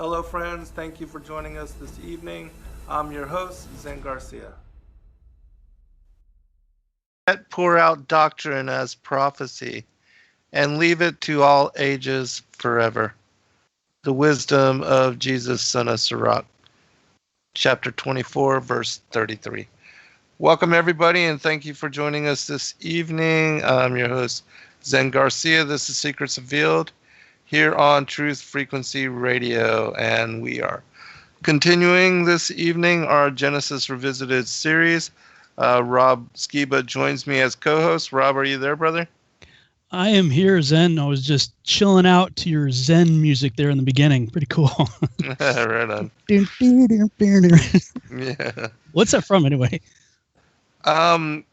Hello, friends. Thank you for joining us this evening. I'm your host, Zen Garcia. Pour out doctrine as prophecy, and leave it to all ages forever. The wisdom of Jesus, son of Sirach. Chapter 24, verse 33. Welcome, everybody, and thank you for joining us this evening. I'm your host, Zen Garcia. This is Secrets Revealed here on Truth Frequency Radio, and we are continuing this evening our Genesis Revisited series. Rob Skiba joins me as co-host. Rob, are you there, brother? I am here, Zen. I was just chilling out to your Zen music there in the beginning. Pretty cool. Right on. Yeah. What's that from, anyway? I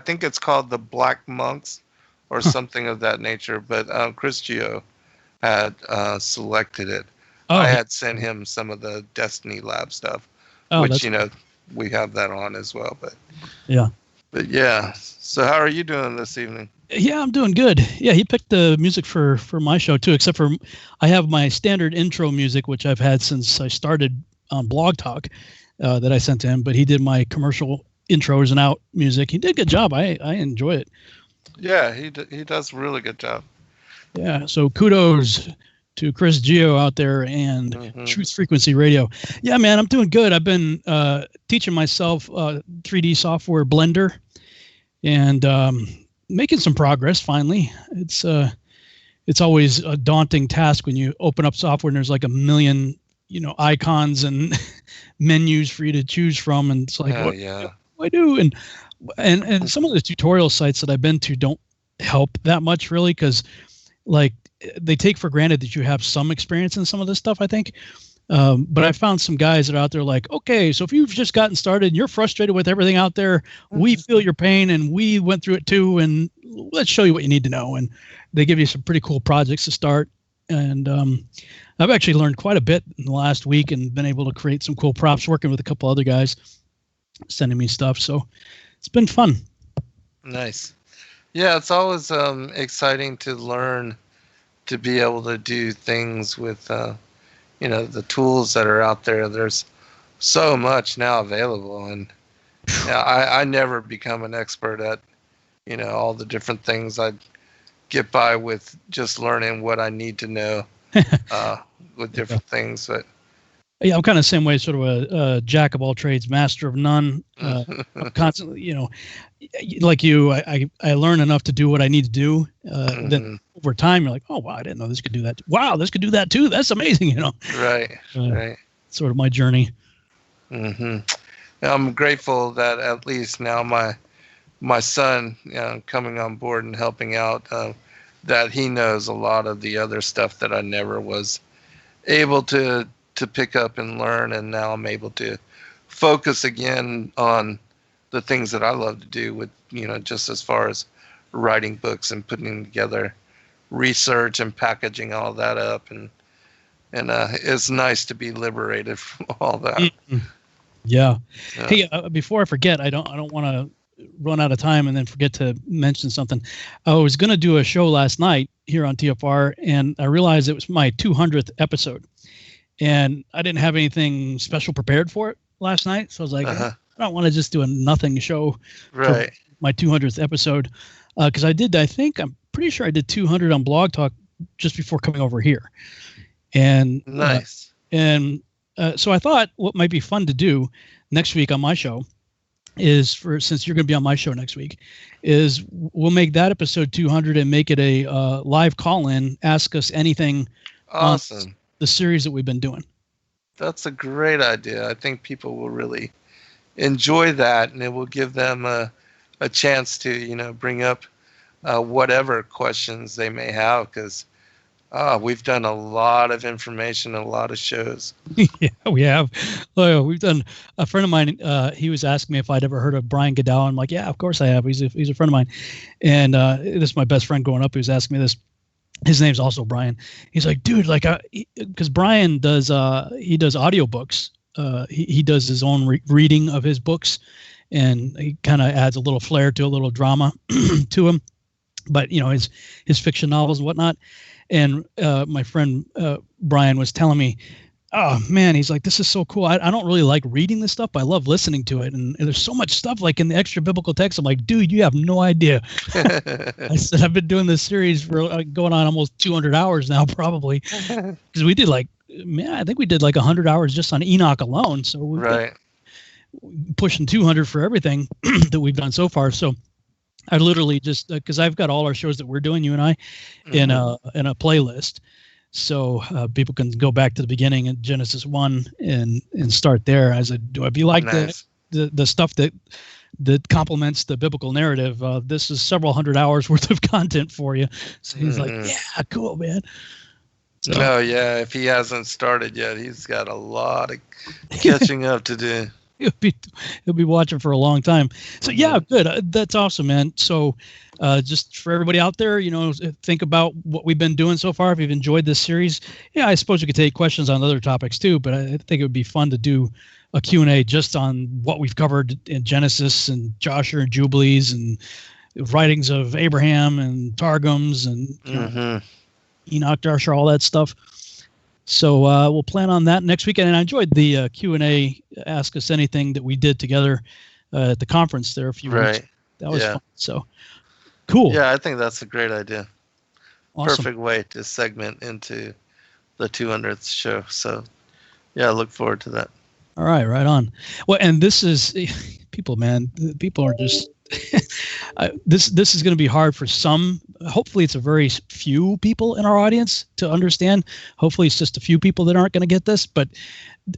think it's called the Black Monks or something of that nature, but Chris Gio had selected it. I had sent him some of the Destiny Lab stuff, which, we have that on as well. But yeah. So how are you doing this evening? Yeah, I'm doing good. Yeah, he picked the music for my show, too, except for I have my standard intro music, which I've had since I started on Blog Talk that I sent to him, but he did my commercial intros and out music. He did a good job. I enjoy it. Yeah, he does a really good job. Yeah, so kudos to Chris Gio out there and Truth Frequency Radio. Yeah, man, I'm doing good. I've been teaching myself 3D software Blender and making some progress finally. It's always a daunting task when you open up software and there's like a million icons and menus for you to choose from, and it's like what do I do? And some of the tutorial sites that I've been to don't help that much, really, because like they take for granted that you have some experience in some of this stuff, I think. But I found some guys that are out there like, okay, so if you've just gotten started and you're frustrated with everything out there, we feel your pain and we went through it too, and let's show you what you need to know. And they give you some pretty cool projects to start. And I've actually learned quite a bit in the last week and been able to create some cool props working with a couple other guys sending me stuff. So it's been fun. Nice. Yeah, it's always exciting to learn to be able to do things with, the tools that are out there. There's so much now available. And I never become an expert at, all the different things. I get by with just learning what I need to know with different things. But yeah, I'm kind of the same way, sort of a jack of all trades, master of none. I'm constantly, like you, I learn enough to do what I need to do. Then over time, you're like, oh, wow, I didn't know this could do that. Wow, this could do that too. That's amazing, Right, right. Sort of my journey. I'm grateful that at least now my son, coming on board and helping out, that he knows a lot of the other stuff that I never was able to pick up and learn, and now I'm able to focus again on the things that I love to do with, just as far as writing books and putting together research and packaging all that up, and it's nice to be liberated from all that. Yeah. Hey, before I forget, I don't want to run out of time and then forget to mention something. I was going to do a show last night here on TFR, and I realized it was my 200th episode. And I didn't have anything special prepared for it last night. So I was like, I don't want to just do a nothing show for my 200th episode. Because I'm pretty sure I did 200 on Blog Talk just before coming over here. And nice. So I thought what might be fun to do next week on my show is, since you're going to be on my show next week, is we'll make that episode 200 and make it a live call-in, ask us anything. Awesome. The series that we've been doing. That's a great idea. I think people will really enjoy that, and it will give them a chance to, bring up whatever questions they may have, because we've done a lot of information, a lot of shows. Yeah, we have. We've done. A friend of mine, he was asking me if I'd ever heard of Brian Goodell. I'm like, yeah, of course I have. He's a friend of mine, and this is my best friend growing up. He was asking me this. His name's also Brian. He's like, dude, like, because Brian does, he does audiobooks. He does his own reading of his books, and he kind of adds a little flair to a little drama to him. But his fiction novels and whatnot. And my friend Brian was telling me, oh man, he's like, this is so cool. I don't really like reading this stuff, but I love listening to it. And there's so much stuff like in the extra biblical text. I'm like, dude, you have no idea. I said, I've been doing this series for going on almost 200 hours now, probably. Because we did I think we did like 100 hours just on Enoch alone. So we're pushing 200 for everything that we've done so far. So I literally just, because I've got all our shows that we're doing, you and I, in a playlist. So people can go back to the beginning in Genesis 1 and start there. I said, if you like the stuff that complements the biblical narrative, this is several hundred hours worth of content for you. So he's like, yeah, cool, man. So, oh, yeah. If he hasn't started yet, he's got a lot of catching up to do. He'll be watching for a long time. So yeah, good. That's awesome, man. So just for everybody out there, think about what we've been doing so far. If you've enjoyed this series, I suppose we could take questions on other topics too, but I think it would be fun to do a Q&A just on what we've covered in Genesis and Joshua and Jubilees and writings of Abraham and Targums and Enoch, Joshua, all that stuff. So we'll plan on that next weekend. And I enjoyed the Q&A, Ask Us Anything that we did together at the conference there a few weeks. That was fun. So cool. Yeah, I think that's a great idea. Awesome. Perfect way to segment into the 200th show. So yeah, I look forward to that. All right, right on. Well, and this is people, man. People are just this is going to be hard for some. Hopefully it's a very few people in our audience to understand. Hopefully it's just a few people that aren't going to get this. But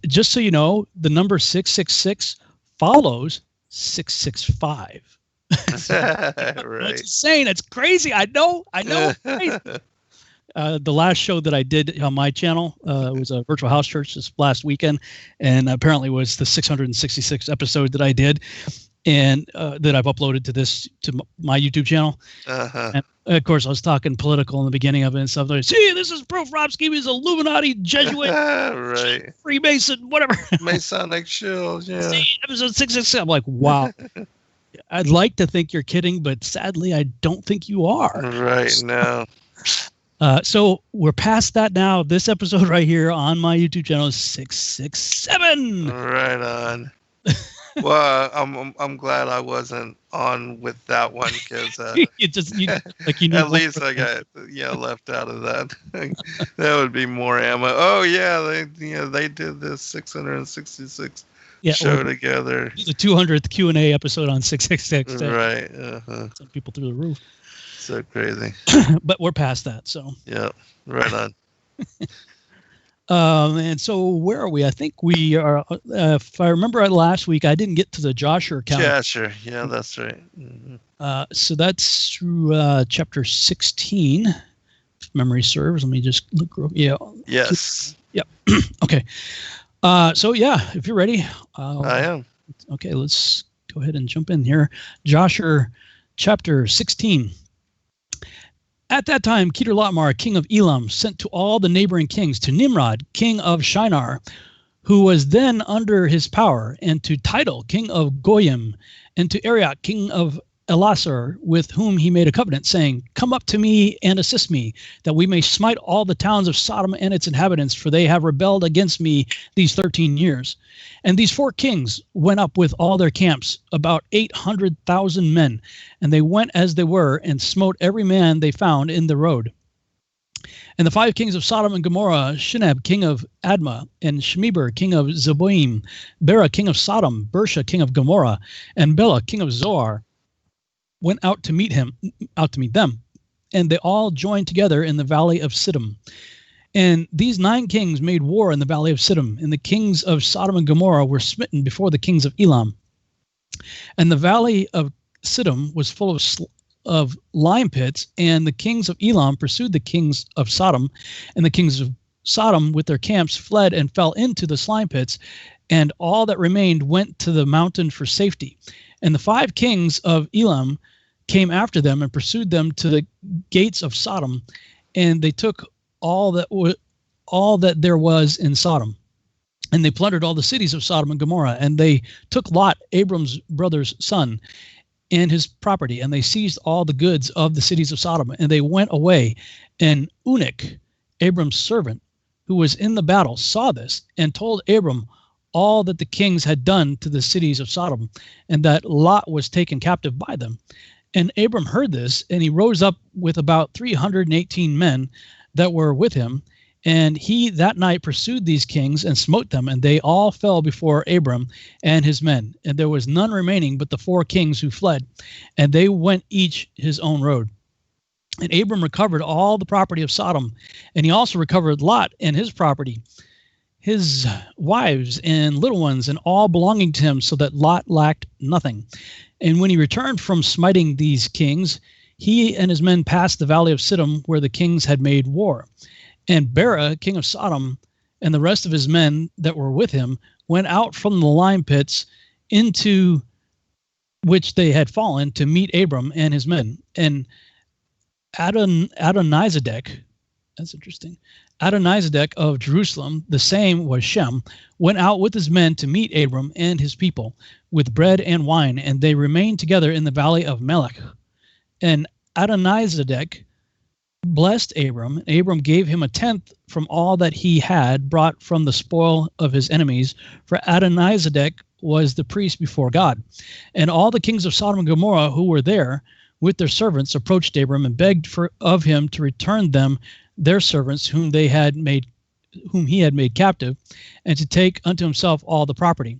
just so you know, the number 666 follows 665. Right. It's insane. It's crazy. I know. Crazy. The last show that I did on my channel was a virtual house church this last weekend, and apparently was the 666th episode that I did, and that I've uploaded to my YouTube channel. And of course, I was talking political in the beginning of it and stuff. Like, see, this is proof Rob Skiba is Illuminati, Jesuit, right, Freemason, whatever. Masonic shield, yeah. See, episode 666. I'm like, wow. I'd like to think you're kidding, but sadly, I don't think you are. Right, no. So we're past that now. This episode right here on my YouTube channel is 667. Right on. Well, I'm glad I wasn't on with that one because at least I got left out of that. That would be more ammo. Oh yeah, they did this 666 show together. The 200th Q&A episode on 666. Right. Sent people through the roof. So crazy. But we're past that. So yeah, right on. And so where are we? I think we are. If I remember last week, I didn't get to the Joshua account. Joshua, yeah, that's right. So that's through chapter 16, if memory serves. Let me just look. Yeah. Yes. Yep. Okay. So yeah, if you're ready, I am. Okay, let's go ahead and jump in here. Joshua, chapter 16. At that time, Kedorlaomer, king of Elam, sent to all the neighboring kings, to Nimrod, king of Shinar, who was then under his power, and to Tidal, king of Goyim, and to Arioch, king of Elasar, with whom he made a covenant, saying, come up to me and assist me, that we may smite all the towns of Sodom and its inhabitants, for they have rebelled against me these 13 years. And these 4 kings went up with all their camps, about 800,000 men, and they went as they were, and smote every man they found in the road. And the 5 kings of Sodom and Gomorrah, Shinab, king of Admah, and Shemeber, king of Zeboim, Bera, king of Sodom, Bersha, king of Gomorrah, and Bela, king of Zoar, went out to meet them, and they all joined together in the valley of Siddim. And these 9 kings made war in the valley of Siddim, and the kings of Sodom and Gomorrah were smitten before the kings of Elam. And the valley of Siddim was full of lime pits, and the kings of Elam pursued the kings of Sodom, and the kings of Sodom with their camps fled and fell into the slime pits, and all that remained went to the mountain for safety. And the 5 kings of Elam came after them and pursued them to the gates of Sodom, and they took all that there was in Sodom, and they plundered all the cities of Sodom and Gomorrah, and they took Lot, Abram's brother's son, and his property, and they seized all the goods of the cities of Sodom, and they went away And Eunuch, Abram's servant, who was in the battle, saw this and told Abram all that the kings had done to the cities of Sodom, and that Lot was taken captive by them. And Abram heard this, and he rose up with about 318 men that were with him. And he that night pursued these kings and smote them, and they all fell before Abram and his men. And there was none remaining but the 4 kings who fled, and they went each his own road. And Abram recovered all the property of Sodom, and he also recovered Lot and his property, his wives and little ones, and all belonging to him, so that Lot lacked nothing. And when he returned from smiting these kings, he and his men passed the valley of Siddim, where the kings had made war. And Bera, king of Sodom, and the rest of his men that were with him went out from the lime pits into which they had fallen to meet Abram and his men. And Adonizedek, that's interesting, Adonizedek of Jerusalem, the same was Shem, went out with his men to meet Abram and his people with bread and wine, and they remained together in the valley of Melech. And Adonizedek blessed Abram, and Abram gave him 1/10 from all that he had brought from the spoil of his enemies, for Adonizedek was the priest before God. And all the kings of Sodom and Gomorrah who were there with their servants approached Abram and begged of him to return them their servants whom he had made captive, and to take unto himself all the property.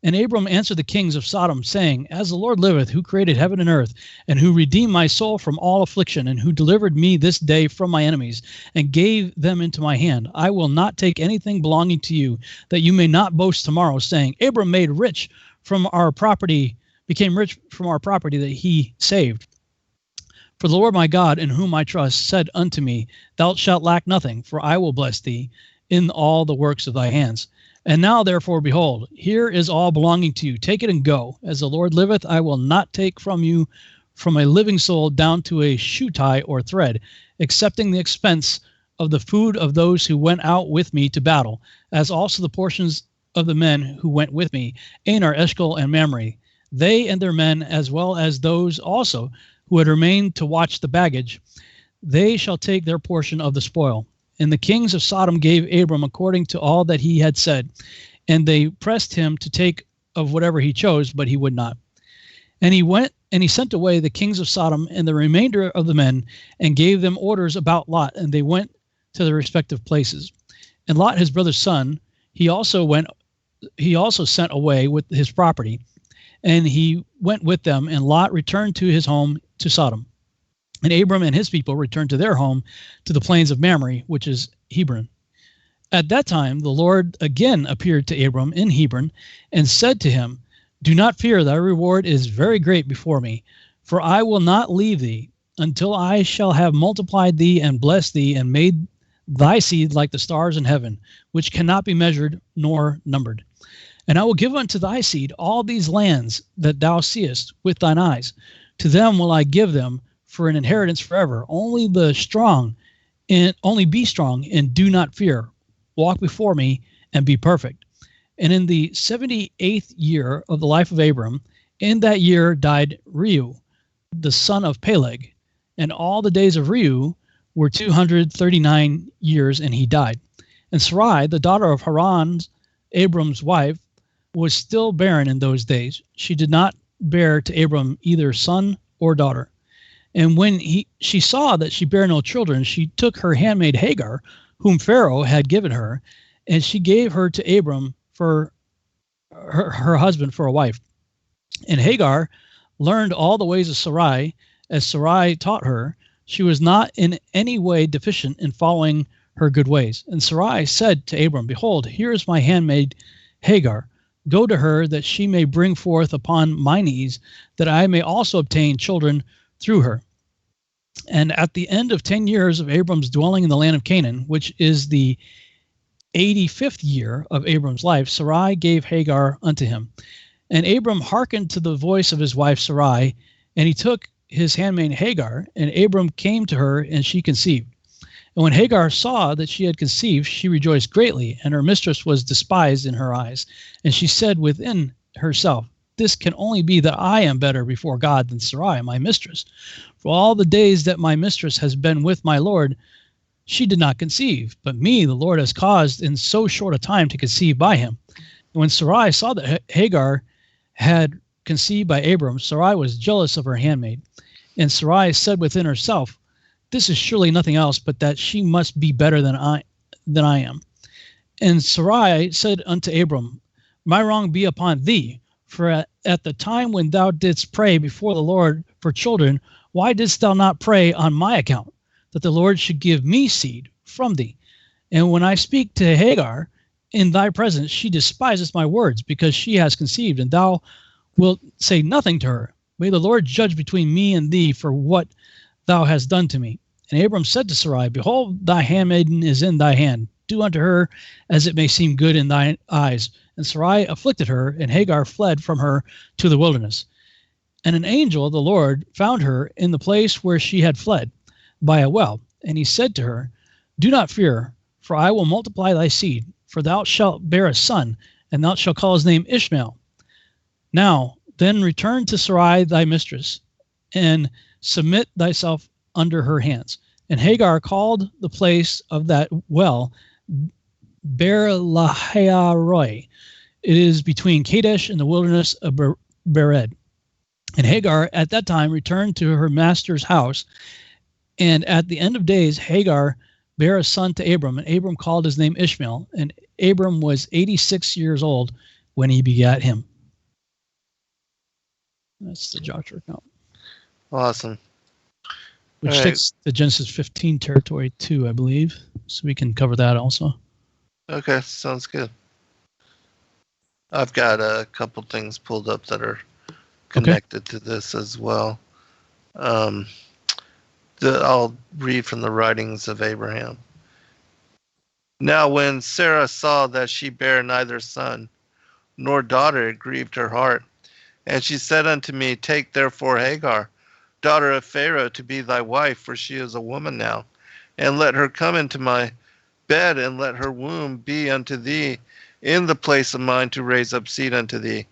And Abram answered the kings of Sodom, saying, As the Lord liveth, who created heaven and earth, and who redeemed my soul from all affliction, and who delivered me this day from my enemies, and gave them into my hand, I will not take anything belonging to you, that you may not boast tomorrow, saying, Abram became rich from our property that he saved. For the Lord my God, in whom I trust, said unto me, Thou shalt lack nothing, for I will bless thee in all the works of thy hands. And now, therefore, behold, here is all belonging to you. Take it and go. As the Lord liveth, I will not take from you from a living soul down to a shoe tie or thread, excepting the expense of the food of those who went out with me to battle, as also the portions of the men who went with me, Anar, Eshcol, and Mamre, they and their men, as well as those also who had remained to watch the baggage. They shall take their portion of the spoil. And the kings of Sodom gave Abram according to all that he had said, and they pressed him to take of whatever he chose, but he would not. And he went and he sent away the kings of Sodom and the remainder of the men, and gave them orders about Lot, and they went to their respective places. And Lot, his brother's son, he also sent away with his property, and he went with them, and Lot returned to his home to Sodom. And Abram and his people returned to their home to the plains of Mamre, which is Hebron. At that time, the Lord again appeared to Abram in Hebron and said to him, Do not fear, thy reward is very great before me, for I will not leave thee until I shall have multiplied thee and blessed thee and made thy seed like the stars in heaven, which cannot be measured nor numbered. And I will give unto thy seed all these lands that thou seest with thine eyes. To them will I give them for an inheritance forever. Only be strong and do not fear. Walk before me and be perfect. And in the 78th year of the life of Abram, in that year died Reu, the son of Peleg. And all the days of Reu were 239 years, and he died. And Sarai, the daughter of Haran, Abram's wife, was still barren in those days. She did not bear to Abram either son or daughter. And when she saw that she bare no children, she took her handmaid Hagar, whom Pharaoh had given her, and she gave her to Abram for her husband for a wife. And Hagar learned all the ways of Sarai, as Sarai taught her. She was not in any way deficient in following her good ways. And Sarai said to Abram, Behold, here is my handmaid Hagar. Go to her, that she may bring forth upon my knees, that I may also obtain children through her. And at the end of 10 years of Abram's dwelling in the land of Canaan, which is the 85th year of Abram's life, Sarai gave Hagar unto him. And Abram hearkened to the voice of his wife Sarai, and he took his handmaid Hagar, and Abram came to her, and she conceived. And when Hagar saw that she had conceived, she rejoiced greatly, and her mistress was despised in her eyes. And she said within herself, this can only be that I am better before God than Sarai, my mistress. For all the days that my mistress has been with my Lord, she did not conceive. But me, the Lord has caused in so short a time to conceive by him. And when Sarai saw that Hagar had conceived by Abram, Sarai was jealous of her handmaid. And Sarai said within herself, this is surely nothing else but that she must be better than I am. And Sarai said unto Abram, my wrong be upon thee, for at the time when thou didst pray before the Lord for children, why didst thou not pray on my account, that the Lord should give me seed from thee? And when I speak to Hagar in thy presence, she despises my words, because she has conceived, and thou wilt say nothing to her. May the Lord judge between me and thee for what thou hast done to me. And Abram said to Sarai, behold, thy handmaiden is in thy hand. Do unto her as it may seem good in thine eyes. And Sarai afflicted her, and Hagar fled from her to the wilderness. And an angel of the Lord found her in the place where she had fled, by a well. And he said to her, do not fear, for I will multiply thy seed, for thou shalt bear a son, and thou shalt call his name Ishmael. Now then return to Sarai thy mistress, and submit thyself under her hands. And Hagar called the place of that well Ber-lahai-roi. It is between Kadesh and the wilderness of Bered. And Hagar at that time returned to her master's house. And at the end of days, Hagar bare a son to Abram, and Abram called his name Ishmael. And Abram was 86 years old when he begat him. That's the Joshua account. Awesome. Which takes the Genesis 15 territory too, I believe. So we can cover that also. Okay, sounds good. I've got a couple things pulled up that are connected to this as well. I'll read from the writings of Abraham. Now when Sarah saw that she bare neither son nor daughter, it grieved her heart. And she said unto me, take therefore Hagar, daughter of Pharaoh, to be thy wife, for she is a woman now. And let her come into my bed, and let her womb be unto thee in the place of mine to raise up seed unto thee.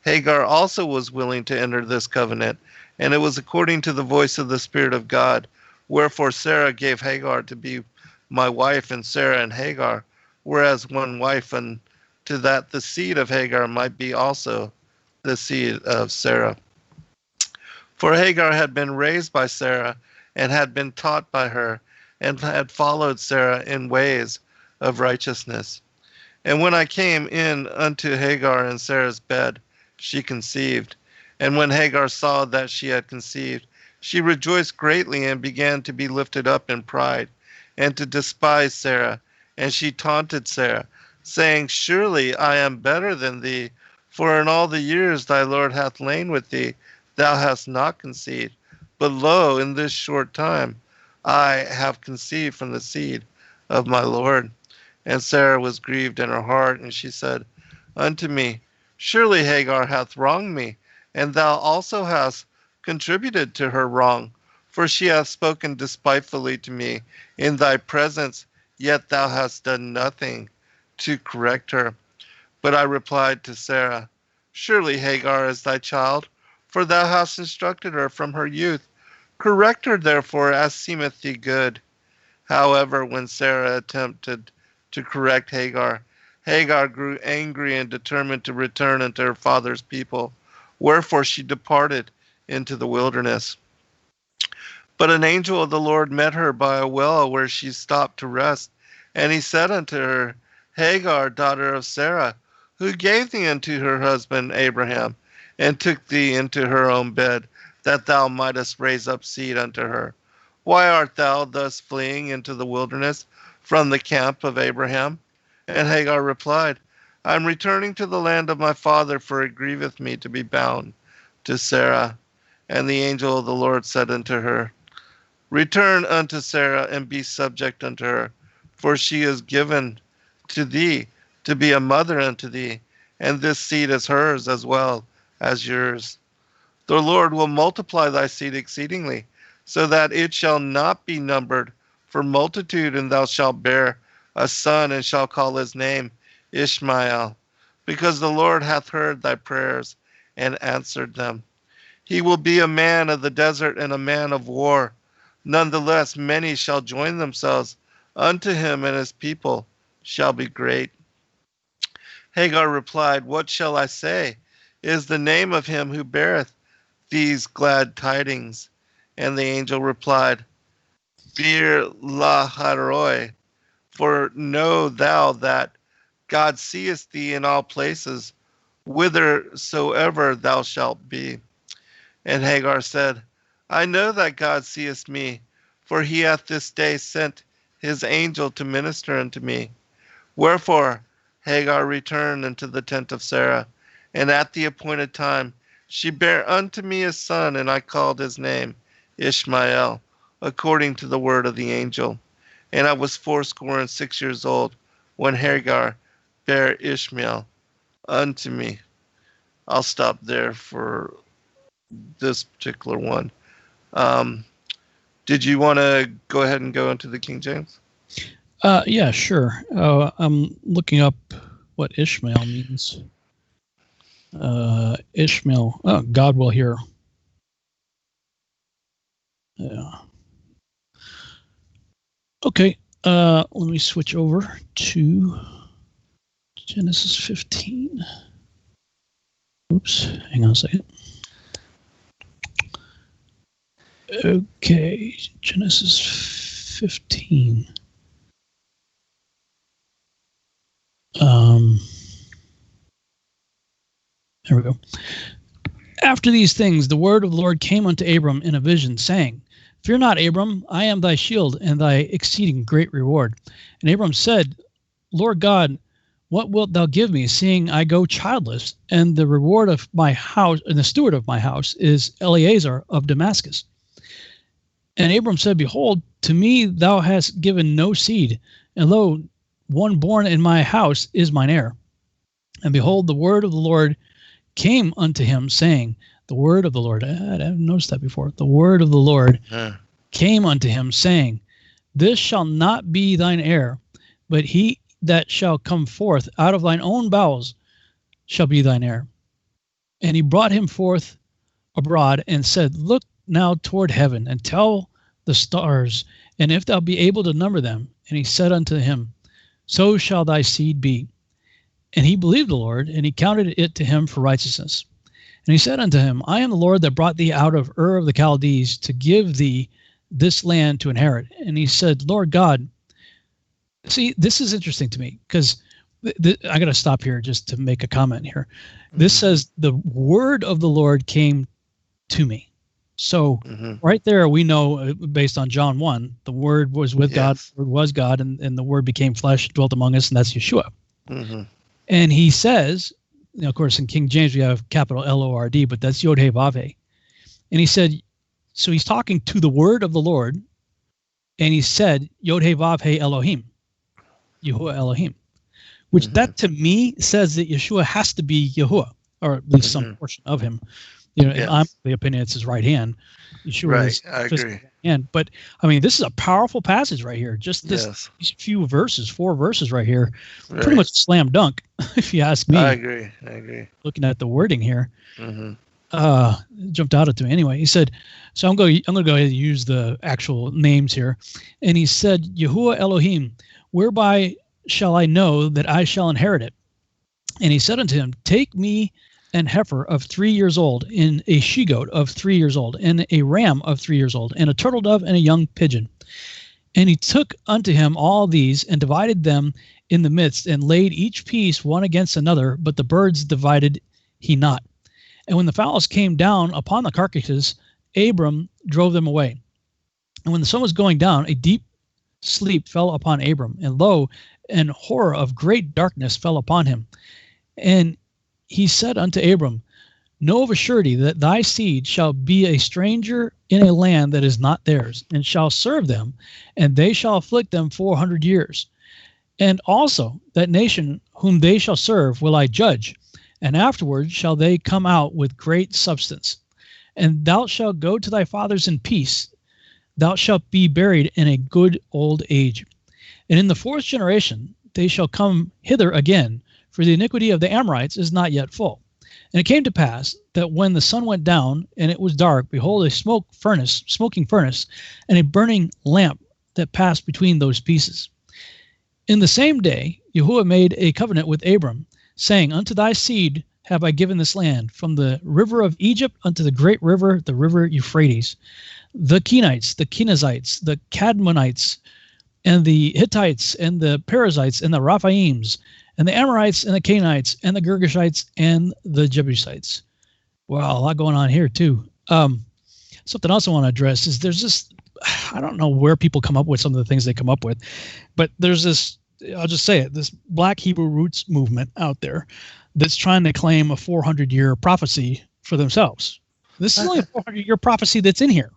Hagar also was willing to enter this covenant, and it was according to the voice of the Spirit of God. Wherefore Sarah gave Hagar to be my wife, and Sarah and Hagar were as one wife, and to that the seed of Hagar might be also the seed of Sarah. For Hagar had been raised by Sarah, and had been taught by her, and had followed Sarah in ways of righteousness. And when I came in unto Hagar in Sarah's bed, she conceived. And when Hagar saw that she had conceived, she rejoiced greatly, and began to be lifted up in pride, and to despise Sarah. And she taunted Sarah, saying, surely I am better than thee, for in all the years thy Lord hath lain with thee, thou hast not conceived. But lo, in this short time I have conceived from the seed of my Lord. And Sarah was grieved in her heart, and she said unto me, surely Hagar hath wronged me, and thou also hast contributed to her wrong, for she hath spoken despitefully to me in thy presence, yet thou hast done nothing to correct her. But I replied to Sarah, surely Hagar is thy child, for thou hast instructed her from her youth. Correct her therefore as seemeth thee good. However, when Sarah attempted to correct Hagar, Hagar grew angry and determined to return unto her father's people. Wherefore she departed into the wilderness. But an angel of the Lord met her by a well where she stopped to rest. And he said unto her, Hagar, daughter of Sarah, who gave thee unto her husband Abraham, and took thee into her own bed, that thou mightest raise up seed unto her? Why art thou thus fleeing into the wilderness from the camp of Abraham? And Hagar replied, I am returning to the land of my father, for it grieveth me to be bound to Sarah. And the angel of the Lord said unto her, return unto Sarah, and be subject unto her, for she is given to thee to be a mother unto thee, and this seed is hers as well as yours. The Lord will multiply thy seed exceedingly, so that it shall not be numbered for multitude, and thou shalt bear a son, and shalt call his name Ishmael, because the Lord hath heard thy prayers, and answered them, He will be a man of the desert and a man of war. Nonetheless, many shall join themselves unto him, and his people shall be great. Hagar replied, What shall I say? Is the name of him who beareth these glad tidings? And the angel replied, Fear Lahairoi, for know thou that God seeth thee in all places, whithersoever thou shalt be. And Hagar said, I know that God seeth me, for he hath this day sent his angel to minister unto me. Wherefore Hagar returned into the tent of Sarah, and at the appointed time she bare unto me a son, and I called his name Ishmael, according to the word of the angel. And I was 86 years old when Hagar bare Ishmael unto me. I'll stop there for this particular one. Did you want to go ahead and go into the King James? Yeah, sure. I'm looking up what Ishmael means. Ishmael. Oh, God will hear. Yeah. Okay. Let me switch over to Genesis 15. Oops. Hang on a second. Okay. Genesis 15. There we go. After these things, the word of the Lord came unto Abram in a vision, saying, Fear not, Abram, I am thy shield and thy exceeding great reward. And Abram said, Lord God, what wilt thou give me, seeing I go childless, and the reward of my house, and the steward of my house is Eleazar of Damascus? And Abram said, Behold, to me thou hast given no seed, and lo, one born in my house is mine heir. And behold, the word of the Lord came unto him, saying, the word of the Lord, I haven't noticed that before. The word of the Lord came unto him, saying, This shall not be thine heir, but he that shall come forth out of thine own bowels shall be thine heir. And he brought him forth abroad and said, Look now toward heaven, and tell the stars, and if thou be able to number them. And he said unto him, So shall thy seed be. And he believed the Lord, and he counted it to him for righteousness. And he said unto him, I am the Lord that brought thee out of Ur of the Chaldees to give thee this land to inherit. And he said, Lord God, see, this is interesting to me, because I got to stop here just to make a comment here. This says, the word of the Lord came to me. So right there, we know, based on John 1, the word was with God, the word was God, and the word became flesh, dwelt among us, and that's Yeshua. And he says, of course, in King James, we have capital L-O-R-D, but that's Yod He Vav He. And he said, so he's talking to the word of the Lord, and he said, Yod He Vav He Elohim, Yahuwah Elohim, which that to me says that Yeshua has to be Yahuwah, or at least some portion of him. You know, and I'm of the opinion it's his right hand. Yeshua is I agree. Hand. But I mean, this is a powerful passage right here. Just these few verses, 4 verses right here, pretty much slam dunk, if you ask me. I agree. Looking at the wording here, jumped out at me anyway. He said, so I'm going to go ahead and use the actual names here. And he said, Yahuwah Elohim, whereby shall I know that I shall inherit it? And he said unto him, Take me an heifer of 3 years old, and a she-goat of 3 years old, and a ram of 3 years old, and a turtle dove, and a young pigeon. And he took unto him all these, and divided them in the midst, and laid each piece one against another, but the birds divided he not. And when the fowls came down upon the carcasses, Abram drove them away. And when the sun was going down, a deep sleep fell upon Abram, and lo, an horror of great darkness fell upon him. And he said unto Abram, Know of a surety that thy seed shall be a stranger in a land that is not theirs, and shall serve them, and they shall afflict them 400 years. And also that nation whom they shall serve will I judge, and afterward shall they come out with great substance. And thou shalt go to thy fathers in peace. Thou shalt be buried in a good old age. And in the 4th generation they shall come hither again, for the iniquity of the Amorites is not yet full. And it came to pass that when the sun went down and it was dark, behold, a smoking furnace, and a burning lamp that passed between those pieces. In the same day, Yahuwah made a covenant with Abram, saying, Unto thy seed have I given this land, from the river of Egypt unto the great river, the river Euphrates. The Kenites, the Kenizzites, the Cadmonites, and the Hittites, and the Perizzites, and the Raphaims, and the Amorites, and the Canaanites, and the Girgashites, and the Jebusites. Wow, a lot going on here, too. Something else I want to address is there's this, I don't know where people come up with some of the things they come up with, but there's this, I'll just say it, this Black Hebrew Roots movement out there that's trying to claim a 400-year prophecy for themselves. This is only a 400-year prophecy that's in here.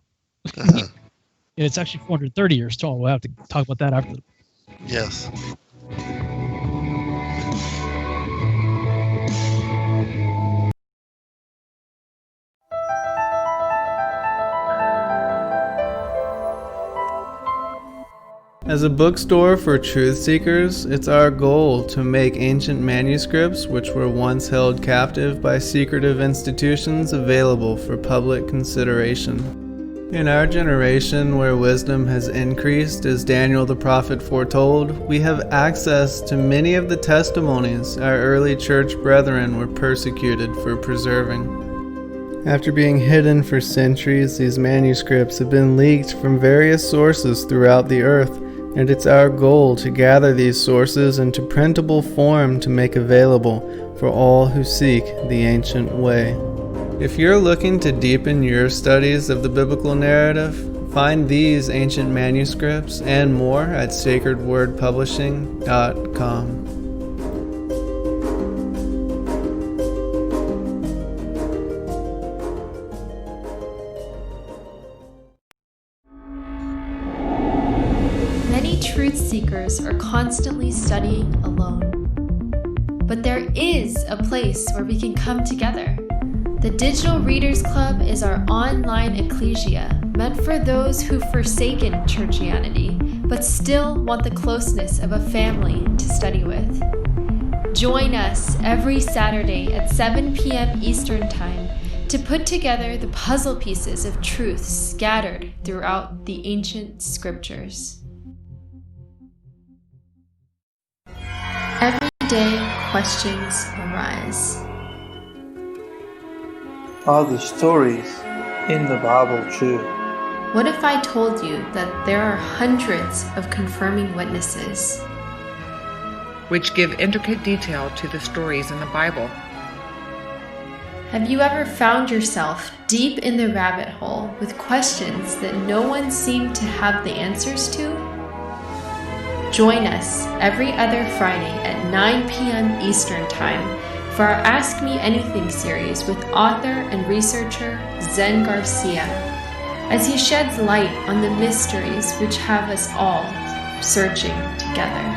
It's actually 430 years tall. We'll have to talk about that after. Yes. As a bookstore for truth seekers, it's our goal to make ancient manuscripts which were once held captive by secretive institutions available for public consideration. In our generation, where wisdom has increased as Daniel the prophet foretold, we have access to many of the testimonies our early church brethren were persecuted for preserving. After being hidden for centuries, these manuscripts have been leaked from various sources throughout the earth, and it's our goal to gather these sources into printable form to make available for all who seek the ancient way. If you're looking to deepen your studies of the biblical narrative, find these ancient manuscripts and more at sacredwordpublishing.com. Many truth seekers are constantly studying alone. But there is a place where we can come together. The Digital Readers Club is our online ecclesia meant for those who've forsaken churchianity but still want the closeness of a family to study with. Join us every Saturday at 7 p.m. Eastern Time to put together the puzzle pieces of truth scattered throughout the ancient scriptures. Everyday questions arise. Are the stories in the Bible true? What if I told you that there are hundreds of confirming witnesses? Which give intricate detail to the stories in the Bible. Have you ever found yourself deep in the rabbit hole with questions that no one seemed to have the answers to? Join us every other Friday at 9 p.m. Eastern Time for our Ask Me Anything series with author and researcher Zen Garcia, as he sheds light on the mysteries which have us all searching together.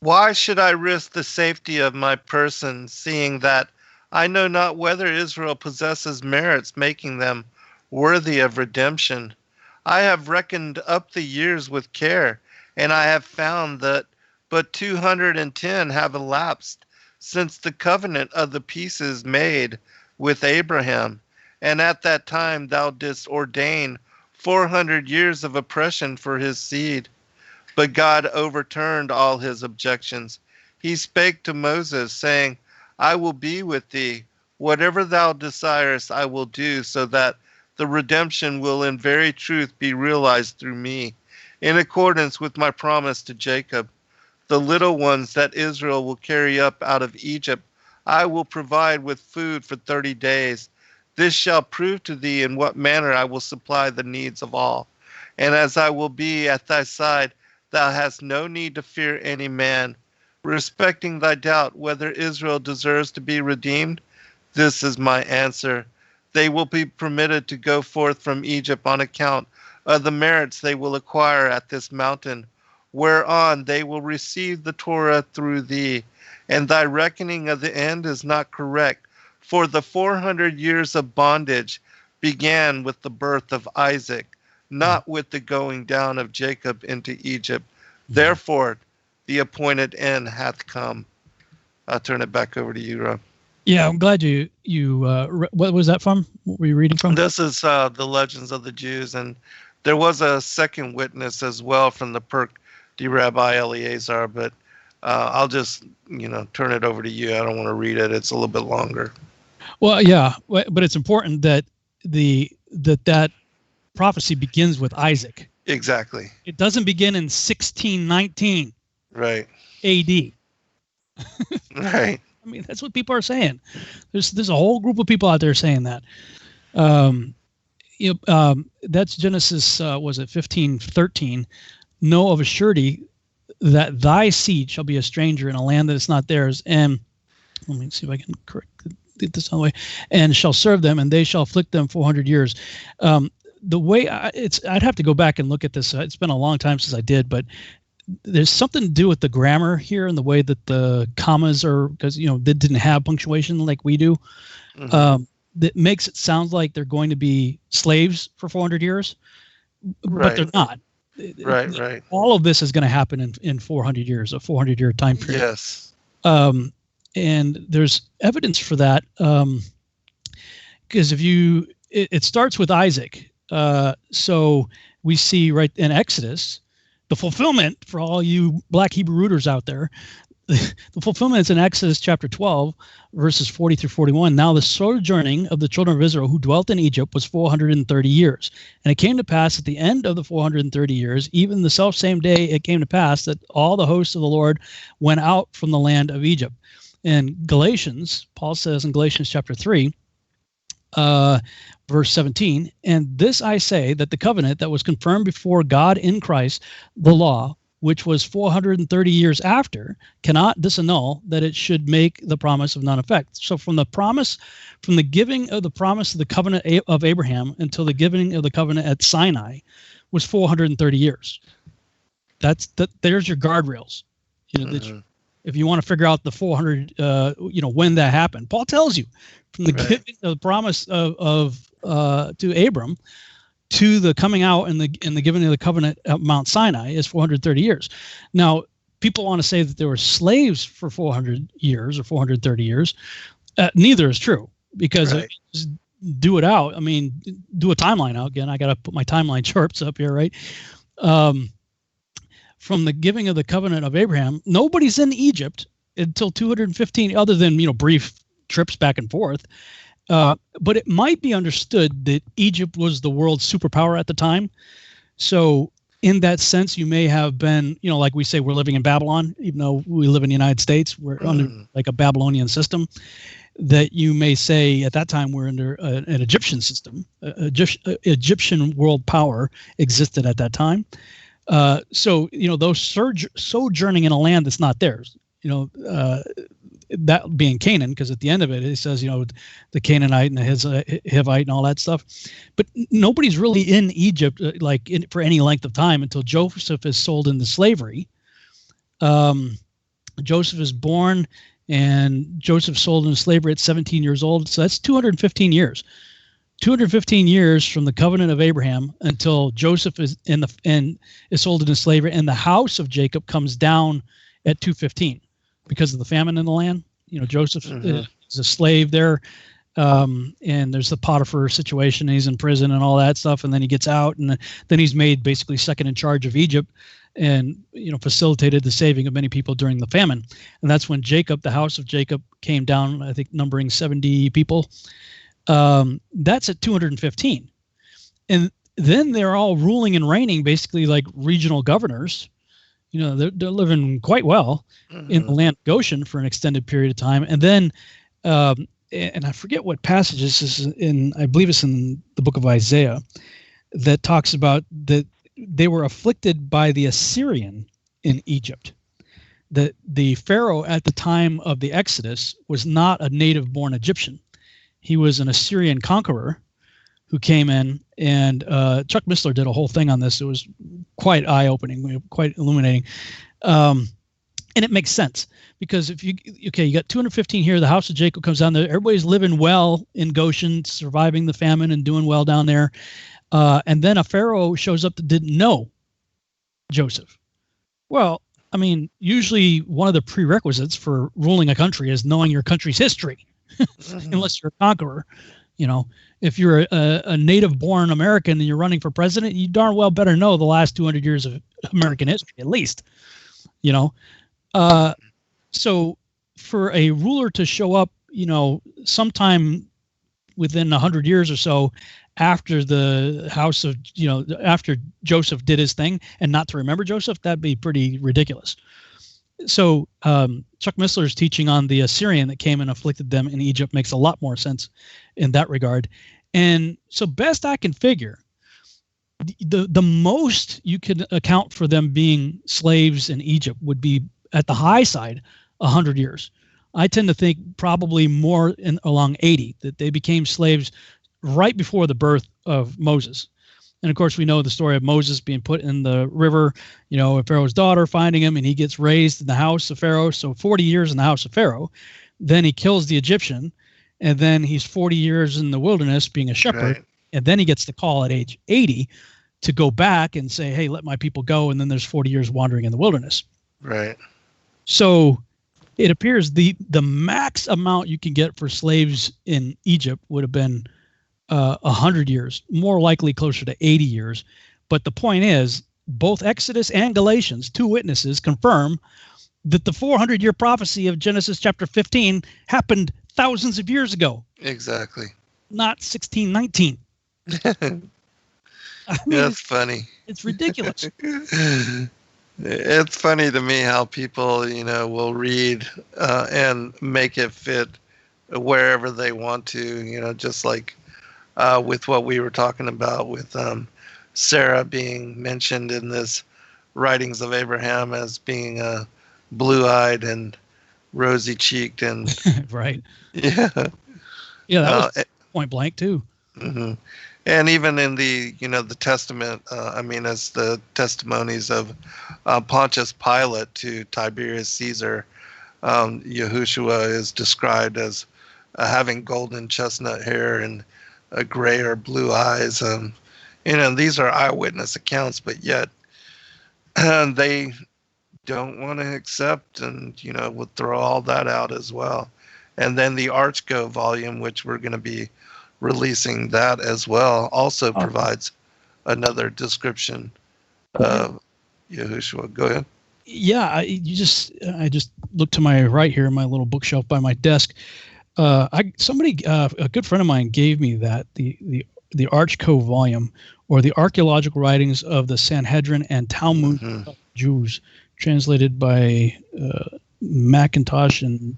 Why should I risk the safety of my person, seeing that I know not whether Israel possesses merits making them worthy of redemption? I have reckoned up the years with care, and I have found that but 210 have elapsed since the covenant of the pieces made with Abraham. And at that time thou didst ordain 400 years of oppression for his seed. But God overturned all his objections. He spake to Moses, saying, I will be with thee. Whatever thou desirest I will do, so that the redemption will in very truth be realized through me, in accordance with my promise to Jacob. The little ones that Israel will carry up out of Egypt, I will provide with food for 30 days. This shall prove to thee in what manner I will supply the needs of all. And as I will be at thy side, thou hast no need to fear any man. Respecting thy doubt whether Israel deserves to be redeemed, this is my answer. They will be permitted to go forth from Egypt on account of the merits they will acquire at this mountain, whereon they will receive the Torah through thee. And thy reckoning of the end is not correct, for the 400 years of bondage began with the birth of Isaac, not with the going down of Jacob into Egypt. Therefore, the appointed end hath come. I'll turn it back over to you, Rob. Yeah, I'm glad you what was that from? What were you reading from? This is the Legends of the Jews, and there was a second witness as well from the Perk D. Rabbi Eleazar, but I'll just turn it over to you. I don't want to read it; it's a little bit longer. Well, yeah, but it's important that that prophecy begins with Isaac. Exactly. It doesn't begin in 1619. Right. A.D. Right. I mean, that's what people are saying. There's a whole group of people out there saying that. That's Genesis. Was it 15:13? Know of a surety that thy seed shall be a stranger in a land that is not theirs, and let me see if I can get this on the way, and shall serve them, and they shall afflict them 400 years. The way I'd have to go back and look at this. It's been a long time since I did, but there's something to do with the grammar here and the way that the commas are, because they didn't have punctuation like we do. Mm-hmm. That makes it sound like they're going to be slaves for 400 years, but they're not. Right. All of this is going to happen in 400 years, a 400-year time period. Yes. And there's evidence for that, because it starts with Isaac. So we see right in Exodus, the fulfillment for all you Black Hebrew rooters out there. The fulfillment is in Exodus chapter 12, verses 40 through 41. Now the sojourning of the children of Israel who dwelt in Egypt was 430 years. And it came to pass at the end of the 430 years, even the selfsame day it came to pass, that all the hosts of the Lord went out from the land of Egypt. In Galatians, Paul says in Galatians chapter 3, verse 17, and this I say, that the covenant that was confirmed before God in Christ, the law, which was 430 years after, cannot disannul that it should make the promise of none effect. So from the giving of the promise of the covenant of Abraham until the giving of the covenant at Sinai was 430 years. There's your guardrails. If you want to figure out the 400, when that happened, Paul tells you from the giving of the promise to Abram to the coming out and the giving of the covenant at Mount Sinai is 430 years. Now, people want to say that there were slaves for 400 years or 430 years. Neither is true, because do it out. I mean, do a timeline out. Again, I got to put my timeline charts up here, right? From the giving of the covenant of Abraham, nobody's in Egypt until 215, other than brief trips back and forth. But it might be understood that Egypt was the world's superpower at the time. So in that sense, you may have been, like we say, we're living in Babylon, even though we live in the United States, we're under like a Babylonian system. That you may say at that time we're under an Egyptian system. Egyptian world power existed at that time. So those sojourning in a land that's not theirs, that being Canaan, because at the end of it says the Canaanite and the Hivite and all that stuff, but nobody's really in Egypt for any length of time until Joseph is sold into slavery, Joseph is born, and Joseph sold into slavery at 17 years old. So that's 215 years. 215 years from the covenant of Abraham until Joseph is is sold into slavery, and the house of Jacob comes down at 215 because of the famine in the land. Joseph is a slave there, and there's the Potiphar situation. And he's in prison and all that stuff, and then he gets out, and then he's made basically second in charge of Egypt, and facilitated the saving of many people during the famine. And that's when Jacob, the house of Jacob, came down, I think numbering 70 people. That's at 215. And then they're all ruling and reigning basically like regional governors. They're living quite well in the land of Goshen for an extended period of time. And then, and I forget what passage this is in, I believe it's in the book of Isaiah, that talks about that they were afflicted by the Assyrian in Egypt. That the Pharaoh at the time of the Exodus was not a native born Egyptian. He was an Assyrian conqueror who came in, and Chuck Missler did a whole thing on this. It was quite eye-opening, quite illuminating. And it makes sense because you got 215 here, the house of Jacob comes down there. Everybody's living well in Goshen, surviving the famine and doing well down there. And then a Pharaoh shows up that didn't know Joseph. Well, I mean, usually one of the prerequisites for ruling a country is knowing your country's history. Unless you're a conqueror, if you're a native-born American and you're running for president, you darn well better know the last 200 years of American history, at least. So for a ruler to show up, sometime within 100 years or so after the house of, after Joseph did his thing, and not to remember Joseph, that'd be pretty ridiculous. So Chuck Missler's teaching on the Assyrian that came and afflicted them in Egypt makes a lot more sense in that regard. And so best I can figure, the most you could account for them being slaves in Egypt would be at the high side 100 years. I tend to think probably more along 80, that they became slaves right before the birth of Moses. And of course, we know the story of Moses being put in the river, Pharaoh's daughter finding him, and he gets raised in the house of Pharaoh. So 40 years in the house of Pharaoh. Then he kills the Egyptian, and then he's 40 years in the wilderness being a shepherd. Right. And then he gets the call at age 80 to go back and say, hey, let my people go. And then there's 40 years wandering in the wilderness. Right. So it appears the max amount you can get for slaves in Egypt would have been 100 years, more likely closer to 80 years. But the point is, both Exodus and Galatians, two witnesses, confirm that the 400-year prophecy of Genesis chapter 15 happened thousands of years ago. Exactly. Not 1619. That's funny. It's ridiculous. It's funny to me how people, will read and make it fit wherever they want to, just like with what we were talking about with Sarah being mentioned in this writings of Abraham as being blue-eyed and rosy-cheeked and right. Yeah. Yeah, that was point blank too. Mm-hmm. And even in the the Testament, as the testimonies of Pontius Pilate to Tiberius Caesar, Yahushua is described as having golden chestnut hair and gray or blue eyes. These are eyewitness accounts, but yet they don't want to accept and, would throw all that out as well. And then the Archgo volume, which we're going to be releasing that as well, also provides another description of Yahushua. Go ahead. Yeah, I just looked to my right here in my little bookshelf by my desk. A good friend of mine gave me that the Archko volume, or the archaeological writings of the Sanhedrin and Talmud Jews, translated by McIntosh and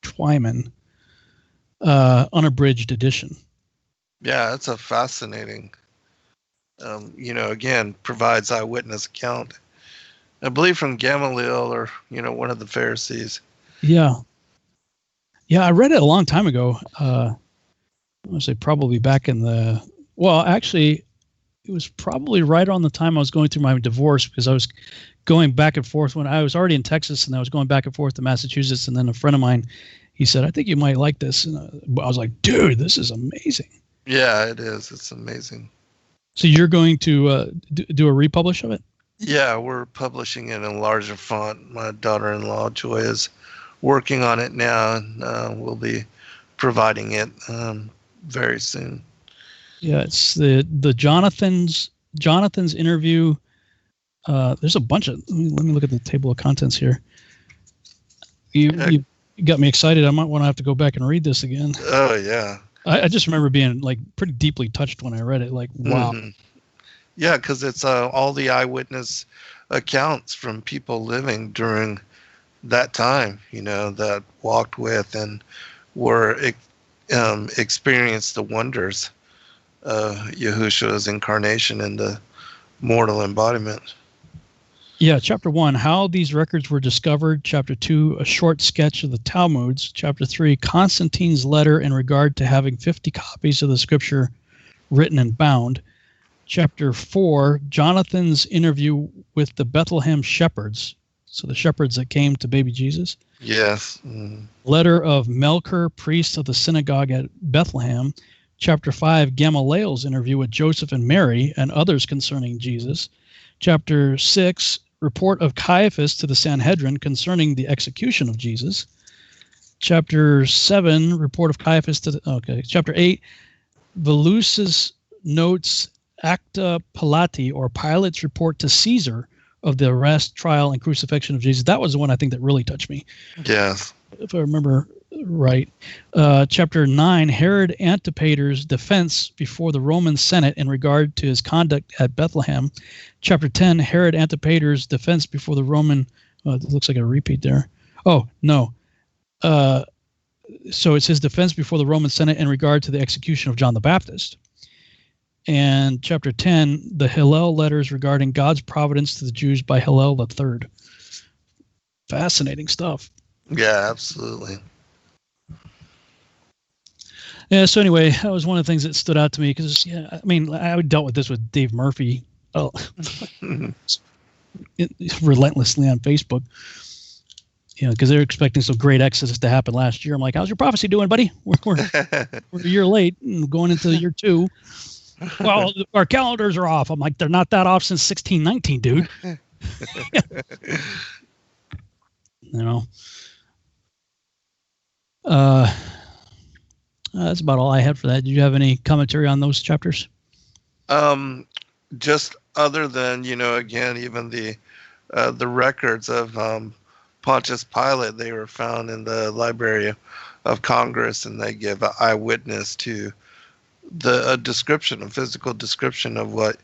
Twyman, unabridged edition. Yeah, it's a fascinating. Again, provides eyewitness account. I believe from Gamaliel or one of the Pharisees. Yeah. Yeah, I read it a long time ago. I would say probably back in the. Well, actually, it was probably right on the time I was going through my divorce, because I was going back and forth when I was already in Texas, and I was going back and forth to Massachusetts. And then a friend of mine, he said, I think you might like this. And I was like, dude, this is amazing. Yeah, it is. It's amazing. So you're going to do a republish of it? Yeah, we're publishing it in larger font. My daughter-in-law, Joy, is working on it now, and we'll be providing it very soon. Yeah, it's the Jonathan's interview. There's a bunch of. Let me look at the table of contents here. You got me excited. I might want to have to go back and read this again. Oh yeah. I just remember being like pretty deeply touched when I read it. Like, wow. Mm-hmm. Yeah, because it's all the eyewitness accounts from people living during that time, that walked with and were experienced the wonders of Yahushua's incarnation and the mortal embodiment. Yeah, chapter 1, how these records were discovered. Chapter 2, a short sketch of the Talmuds. Chapter 3, Constantine's letter in regard to having 50 copies of the scripture written and bound. Chapter 4, Jonathan's interview with the Bethlehem shepherds. So the shepherds that came to baby Jesus. Yes. Mm. Letter of Melcher, priest of the synagogue at Bethlehem. Chapter 5, Gamaliel's interview with Joseph and Mary and others concerning Jesus. Chapter 6, report of Caiaphas to the Sanhedrin concerning the execution of Jesus. Chapter 7, report of Caiaphas Chapter 8, Voluse's notes Acta Pilati, or Pilate's report to Caesar of the arrest, trial, and crucifixion of Jesus. That was the one I think that really touched me. Yes. If I remember right. Chapter 9, Herod Antipater's defense before the Roman Senate in regard to his conduct at Bethlehem. Chapter 10, Herod Antipater's defense before the Roman... it looks like a repeat there. Oh, no. So it's his defense before the Roman Senate in regard to the execution of John the Baptist. And chapter 10, the Hillel letters regarding God's providence to the Jews by Hillel III. Fascinating stuff. Yeah, absolutely. Yeah, so anyway, that was one of the things that stood out to me because, I dealt with this with Dave Murphy relentlessly on Facebook, because they're expecting some great exodus to happen last year. I'm like, how's your prophecy doing, buddy? We're a year late and going into year 2. Well, our calendars are off. I'm like, they're not that off since 1619, dude. That's about all I had for that. Did you have any commentary on those chapters? Just other than, again, even the records of Pontius Pilate, they were found in the Library of Congress, and they give an eyewitness to a physical description of what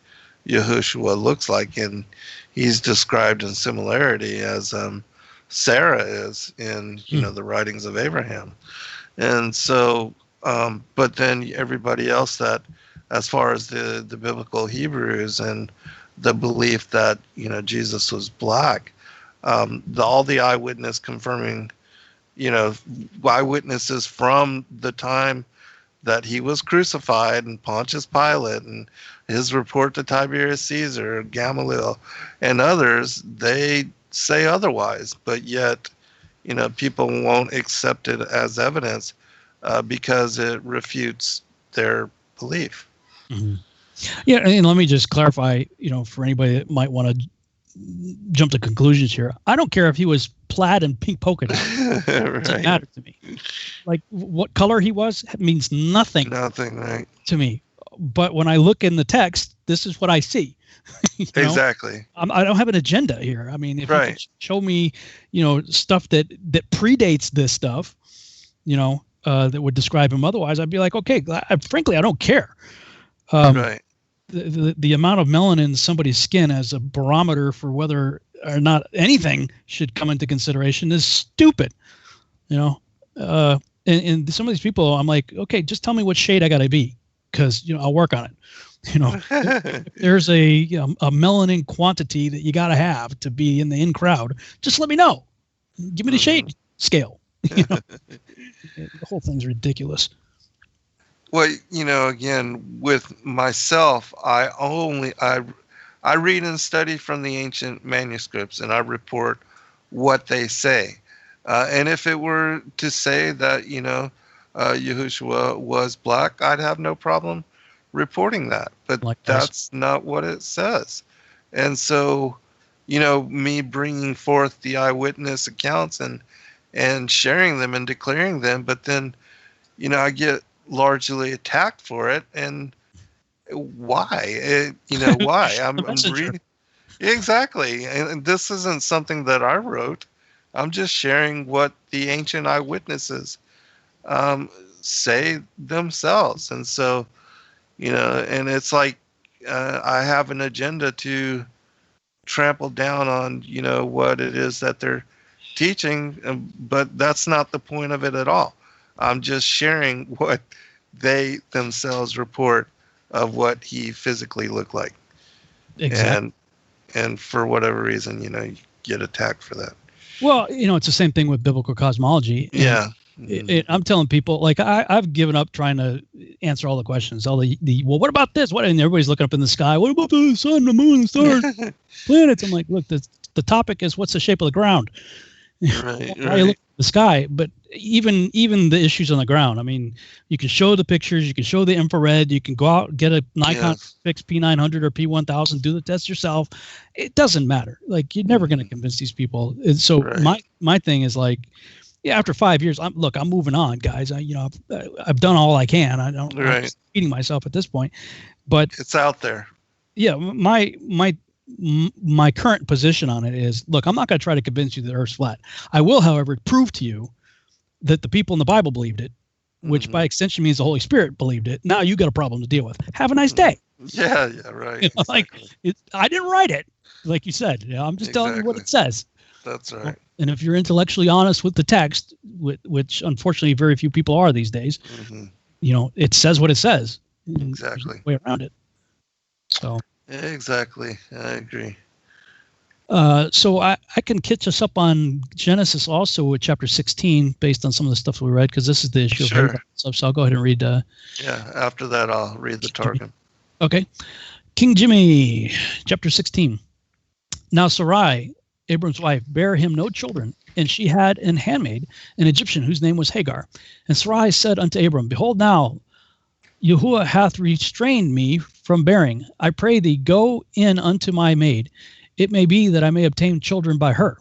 Yahushua looks like, and he's described in similarity as Sarah is in the writings of Abraham. And so but then everybody else that, as far as the biblical Hebrews and the belief that Jesus was black, all the eyewitness confirming, eyewitnesses from the time that he was crucified, and Pontius Pilate and his report to Tiberius Caesar, Gamaliel, and others, they say otherwise, but yet, people won't accept it as evidence because it refutes their belief. Mm-hmm. Yeah, and let me just clarify, for anybody that might want to jump to conclusions here, I don't care if he was plaid and pink polka dot. Right. It doesn't matter to me. Like what color he was means nothing. Nothing, right? To me. But when I look in the text, this is what I see. Exactly. I don't have an agenda here. I mean, if right. you could show me, stuff that predates this stuff, that would describe him otherwise, I'd be like, okay, frankly, I don't care. Right. The amount of melanin in somebody's skin as a barometer for whether or not anything should come into consideration is stupid, and some of these people, I'm like, okay, just tell me what shade I got to be, because I'll work on it. If there's a melanin quantity that you got to have to be in the in crowd, just let me know. Give me the shade scale. The whole thing's ridiculous. Well, again, with myself, I read and study from the ancient manuscripts, and I report what they say. And if it were to say that, Yahushua was black, I'd have no problem reporting that. But that's not what it says. And so, me bringing forth the eyewitness accounts and sharing them and declaring them, but then, I get largely attacked for it. And why? Why? I'm reading. Exactly. And this isn't something that I wrote. I'm just sharing what the ancient eyewitnesses say themselves. And so, and it's like I have an agenda to trample down on, what it is that they're teaching, but that's not the point of it at all. I'm just sharing what they themselves report of what he physically looked like. Exactly. And for whatever reason, you get attacked for that. Well, it's the same thing with biblical cosmology. Yeah. I'm telling people, like, I've given up trying to answer all the questions. All the well, what about this? And everybody's looking up in the sky. What about the sun, the moon, the stars, planets? I'm like, look, the topic is what's the shape of the ground. Right. I look at the sky, but even the issues on the ground. I mean, you can show the pictures, you can show the infrared, you can go out and get a Nikon fix P900 or P1000, do the test yourself. It doesn't matter. Like, you're never going to convince these people. And so my thing is like, after 5 years, I'm moving on, guys. I've done all I can. I'm eating myself at this point, but it's out there. Yeah, my current position on it is, look, I'm not going to try to convince you that the Earth's flat. I will, however, prove to you that the people in the Bible believed it, which by extension means the Holy Spirit believed it. Now you got a problem to deal with. Have a nice day. Yeah, right. Exactly. Like, I didn't write it, like you said. I'm just telling you what it says. That's right. And if you're intellectually honest with the text, which unfortunately very few people are these days, it says what it says. Exactly. There's no way around it. So. Exactly. I agree. So I can catch us up on Genesis also with chapter 16 based on some of the stuff we read, because this is the issue of Hagar stuff. So I'll go ahead and read. After that, I'll read the Targum. Okay. King Jimmy, chapter 16. Now Sarai, Abram's wife, bare him no children, and she had an handmaid, an Egyptian, whose name was Hagar. And Sarai said unto Abram, Behold, now Yahuwah hath restrained me from bearing. I pray thee, go in unto my maid. It may be that I may obtain children by her.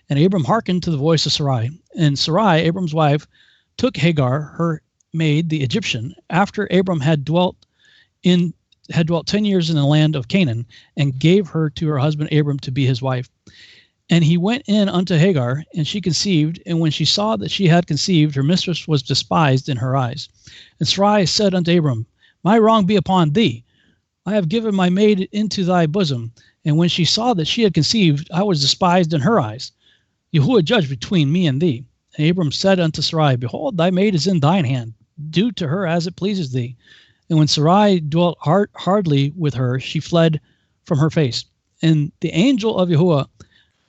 And Abram hearkened to the voice of Sarai. And Sarai, Abram's wife, took Hagar, her maid, the Egyptian, after Abram had dwelt 10 years in the land of Canaan, and gave her to her husband Abram to be his wife. And he went in unto Hagar, and she conceived. And when she saw that she had conceived, her mistress was despised in her eyes. And Sarai said unto Abram, My wrong be upon thee. I have given my maid into thy bosom. And when she saw that she had conceived, I was despised in her eyes. Yahuwah judge between me and thee. And Abram said unto Sarai, Behold, thy maid is in thine hand. Do to her as it pleases thee. And when Sarai dwelt hardly with her, she fled from her face. And the angel of Yahuwah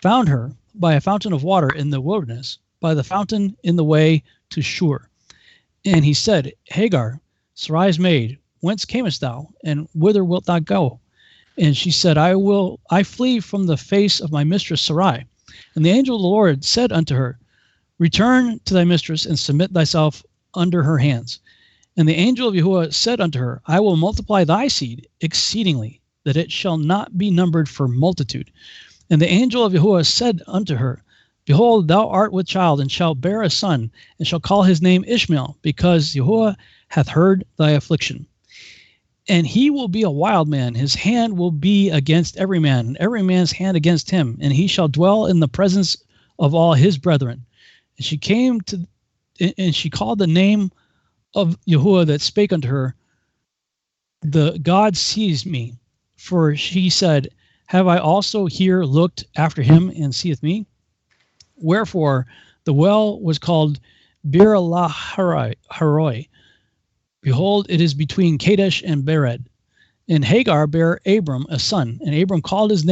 found her by a fountain of water in the wilderness, by the fountain in the way to Shur. And he said, Hagar, Sarai's maid, whence camest thou, and whither wilt thou go? And she said, I flee from the face of my mistress Sarai. And the angel of the Lord said unto her, Return to thy mistress, and submit thyself under her hands. And the angel of Yahuwah said unto her, I will multiply thy seed exceedingly, that it shall not be numbered for multitude. And the angel of Yahuwah said unto her, Behold, thou art with child, and shalt bear a son, and shall call his name Ishmael, because Yahuwah hath heard thy affliction. And he will be a wild man, his hand will be against every man, and every man's hand against him, and he shall dwell in the presence of all his brethren. And she came to, and she called the name of Yahuwah that spake unto her, The God sees me. For she said, Have I also here looked after him, and seeth me? Wherefore the well was called Bir Lahai-Haroi. Behold, it is between Kadesh and Bered. And Hagar bare Abram a son, and Abram called his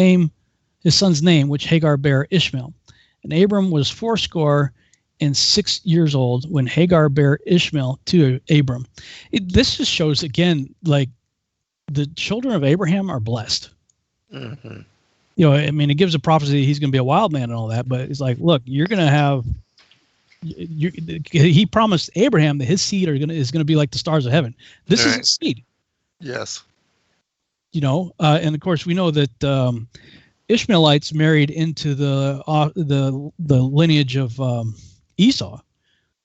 son's name, which Hagar bare Ishmael. And Abram was 80 106 years old when Hagar bare Ishmael to Abram. This just shows again, like the children of Abraham are blessed. Mm-hmm. You know, I mean, it gives a prophecy he's going to be a wild man and all that, but it's like, look, you're going to have. He promised Abraham that his seed is going to be like the stars of heaven. This is his seed. Yes. You know, and of course we know that Ishmaelites married into the lineage of Esau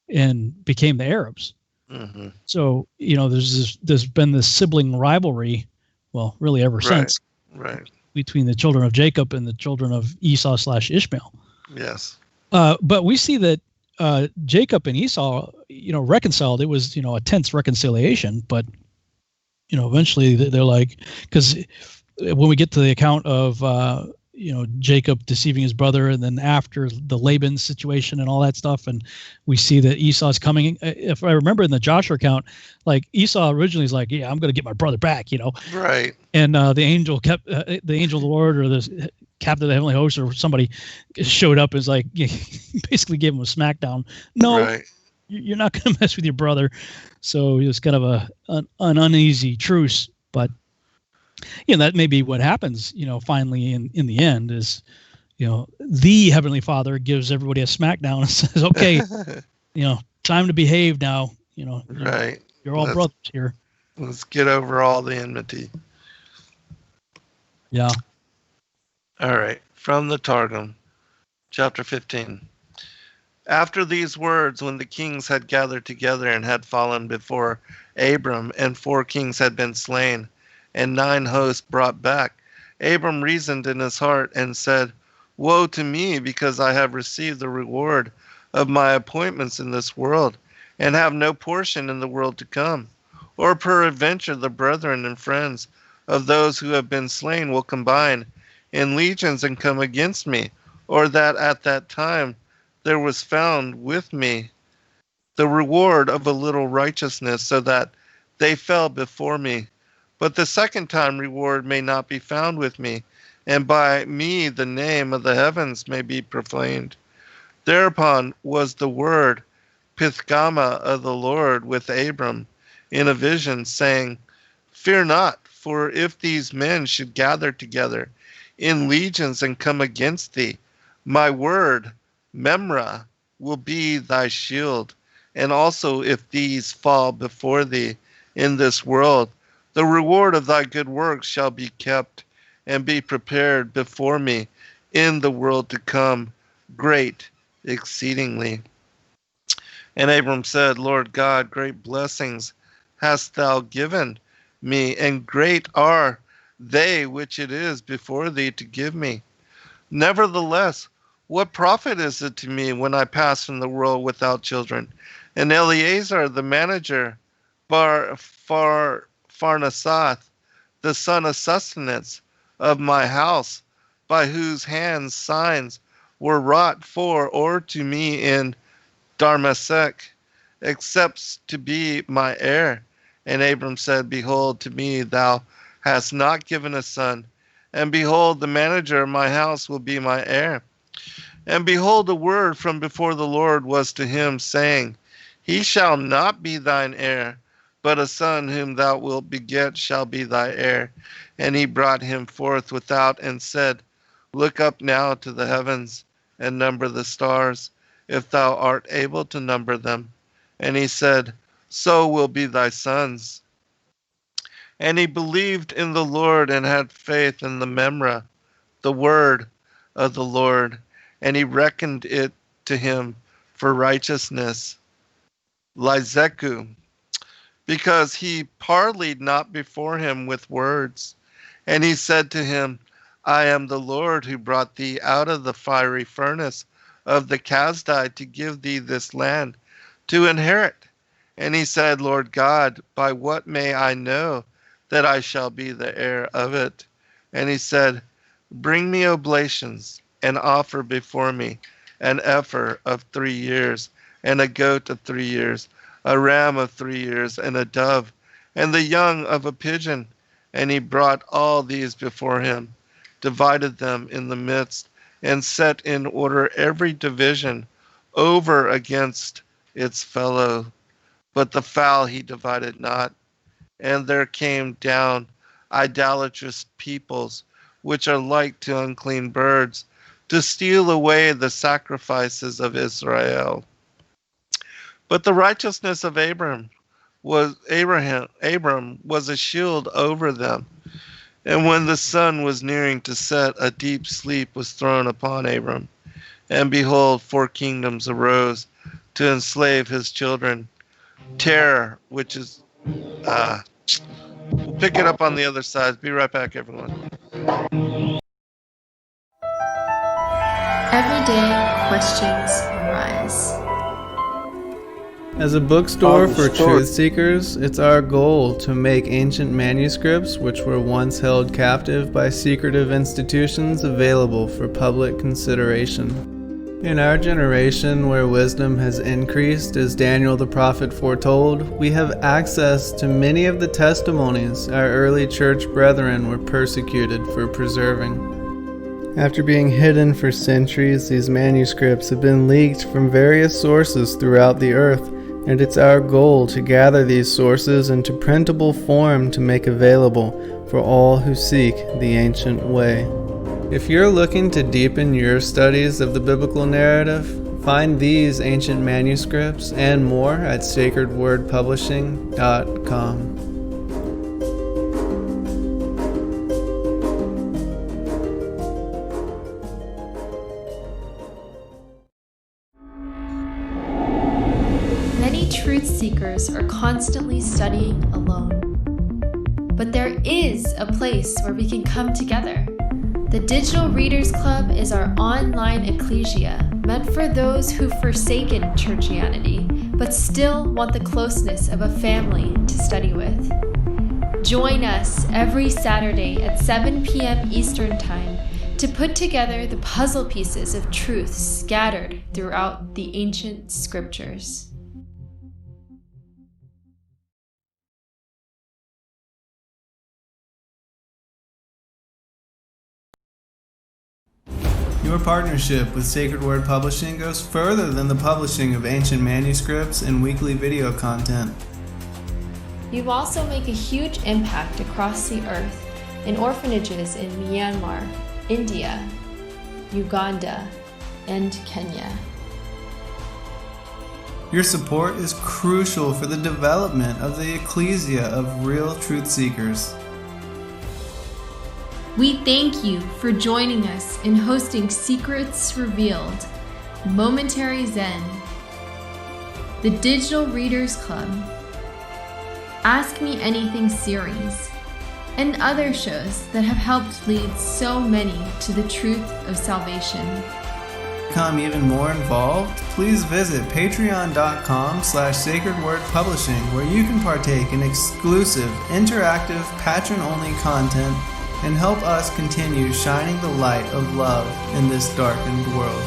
and became the Arabs. Mm-hmm. So you know, there's been this sibling rivalry, well, really ever since, right, between the children of Jacob and the children of Esau / Ishmael. Yes. But we see that Jacob and Esau, you know, reconciled. It was, you know, a tense reconciliation, but you know, eventually they're like, because when we get to the account of you know, Jacob deceiving his brother, and then after the Laban situation and all that stuff, and we see that Esau's coming. If I remember in the Joshua account, like Esau originally is like, yeah, I'm going to get my brother back, you know. Right. And the angel the angel of the Lord, or the captain of the heavenly host, or somebody showed up and was like, basically gave him a smackdown. No, right. You're not going to mess with your brother. So it was kind of an uneasy truce, but you know, that may be what happens, you know, finally in the end is, you know, the Heavenly Father gives everybody a smackdown and says, okay, you know, time to behave now, you know, right. You're all brothers here. Let's get over all the enmity. Yeah. All right. From the Targum, chapter 15. After these words, when the kings had gathered together and had fallen before Abram, and 4 kings had been slain, and 9 hosts brought back, Abram reasoned in his heart and said, Woe to me, because I have received the reward of my appointments in this world, and have no portion in the world to come. Or peradventure the brethren and friends of those who have been slain will combine in legions and come against me, or that at that time there was found with me the reward of a little righteousness, so that they fell before me. But the second time reward may not be found with me, and by me the name of the heavens may be profaned. Thereupon was the word Pithgama of the Lord with Abram in a vision, saying, Fear not, for if these men should gather together in legions and come against thee, my word, Memra, will be thy shield. And also if these fall before thee in this world, the reward of thy good works shall be kept and be prepared before me in the world to come, great exceedingly. And Abram said, Lord God, great blessings hast thou given me, and great are they which it is before thee to give me. Nevertheless, what profit is it to me when I pass from the world without children? And Eleazar, the manager, Pharnasath, the son of sustenance of my house, by whose hands signs were wrought for or to me in Damascus, accepts to be my heir. And Abram said, Behold, to me thou hast not given a son, and behold, the manager of my house will be my heir. And behold, a word from before the Lord was to him, saying, He shall not be thine heir, but a son whom thou wilt beget shall be thy heir. And he brought him forth without and said, Look up now to the heavens and number the stars, if thou art able to number them. And he said, So will be thy sons. And he believed in the Lord and had faith in the Memra, the word of the Lord, and he reckoned it to him for righteousness. Lizeku, because he parleyed not before him with words. And he said to him, I am the Lord who brought thee out of the fiery furnace of the Kasdai to give thee this land to inherit. And he said, Lord God, by what may I know that I shall be the heir of it? And he said, Bring me oblations and offer before me an heifer of 3 years, and a goat of 3 years, a ram of 3 years, and a dove, and the young of a pigeon. And he brought all these before him, divided them in the midst, and set in order every division over against its fellow, but the fowl he divided not. And there came down idolatrous peoples, which are like to unclean birds, to steal away the sacrifices of Israel. But the righteousness of Abram was a shield over them. And when the sun was nearing to set, a deep sleep was thrown upon Abram. And behold, 4 kingdoms arose to enslave his children. Terror, which is we'll pick it up on the other side. Be right back, everyone. Every day, questions arise. As a bookstore for truth seekers, it's our goal to make ancient manuscripts which were once held captive by secretive institutions available for public consideration. In our generation, where wisdom has increased as Daniel the prophet foretold, we have access to many of the testimonies our early church brethren were persecuted for preserving. After being hidden for centuries, these manuscripts have been leaked from various sources throughout the earth, and it's our goal to gather these sources into printable form to make available for all who seek the ancient way. If you're looking to deepen your studies of the biblical narrative, find these ancient manuscripts and more at sacredwordpublishing.com. Many truth seekers are constantly studying alone. But there is a place where we can come together. The Digital Readers Club is our online ecclesia meant for those who've forsaken churchianity but still want the closeness of a family to study with. Join us every Saturday at 7 p.m. Eastern Time to put together the puzzle pieces of truth scattered throughout the ancient scriptures. Your partnership with Sacred Word Publishing goes further than the publishing of ancient manuscripts and weekly video content. You also make a huge impact across the earth in orphanages in Myanmar, India, Uganda, and Kenya. Your support is crucial for the development of the ecclesia of real truth seekers. We thank you for joining us in hosting Secrets Revealed, Momentary Zen, the Digital Readers Club, Ask Me Anything series, and other shows that have helped lead so many to the truth of salvation. To become even more involved, please visit patreon.com/sacredwordpublishing, where you can partake in exclusive, interactive, patron-only content and help us continue shining the light of love in this darkened world.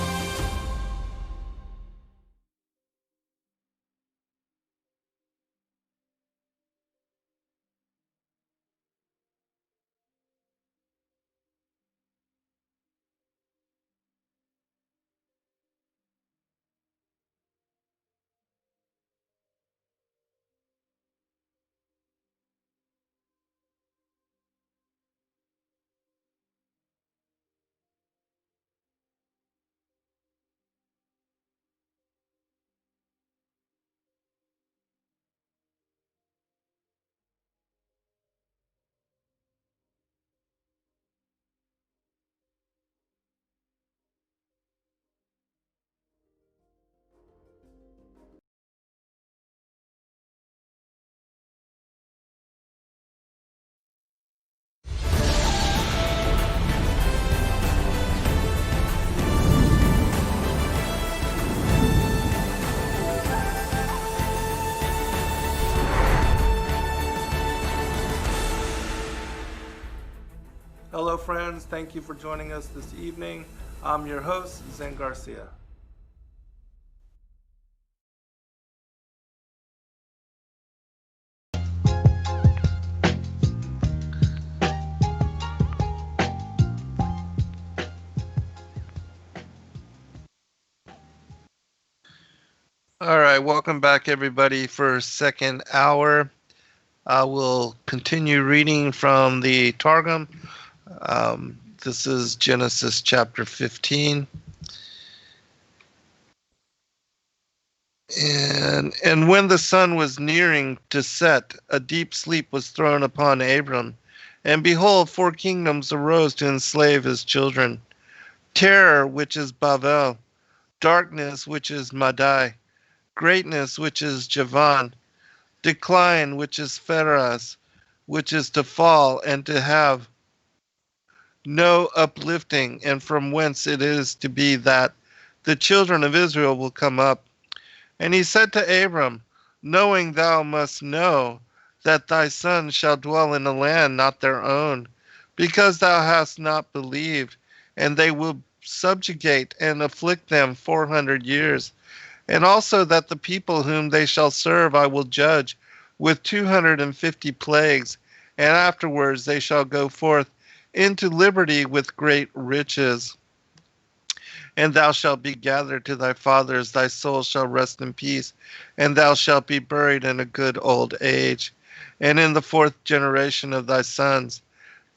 Hello friends, thank you for joining us this evening. I'm your host, Zen Garcia. All right, welcome back, everybody, for second hour. I will continue reading from the Targum. This is Genesis chapter 15. And when the sun was nearing to set, a deep sleep was thrown upon Abram. And behold, 4 kingdoms arose to enslave his children. Terror, which is Babel, darkness, which is Madai, greatness, which is Javan, decline, which is Pharas, which is to fall and to have no uplifting, and from whence it is to be that the children of Israel will come up. And he said to Abram, knowing thou must know that thy sons shall dwell in a land not their own, because thou hast not believed, and they will subjugate and afflict them 400 years. And also that the people whom they shall serve I will judge with 250 plagues, and afterwards they shall go forth into liberty with great riches. And thou shalt be gathered to thy fathers, thy soul shall rest in peace, and thou shalt be buried in a good old age. And in the 4th generation of thy sons,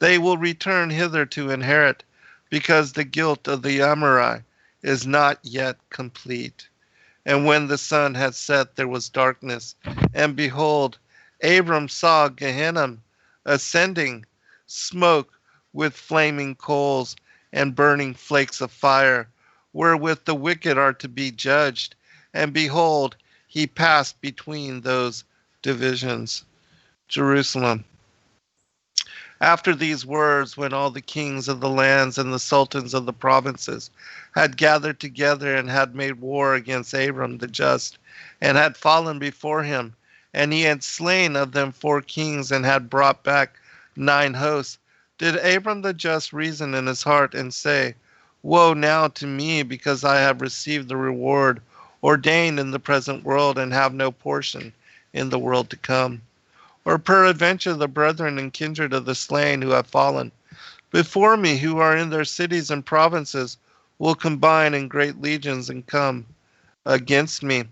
they will return hither to inherit, because the guilt of the Amorite is not yet complete. And when the sun had set, there was darkness. And behold, Abram saw Gehenna ascending, smoke with flaming coals and burning flakes of fire, wherewith the wicked are to be judged. And behold, he passed between those divisions. Jerusalem. After these words, when all the kings of the lands and the sultans of the provinces had gathered together and had made war against Abram the just, and had fallen before him, and he had slain of them 4 kings and had brought back 9 hosts, did Abram the just reason in his heart and say, woe now to me, because I have received the reward ordained in the present world and have no portion in the world to come. Or peradventure the brethren and kindred of the slain who have fallen before me, who are in their cities and provinces, will combine in great legions and come against me.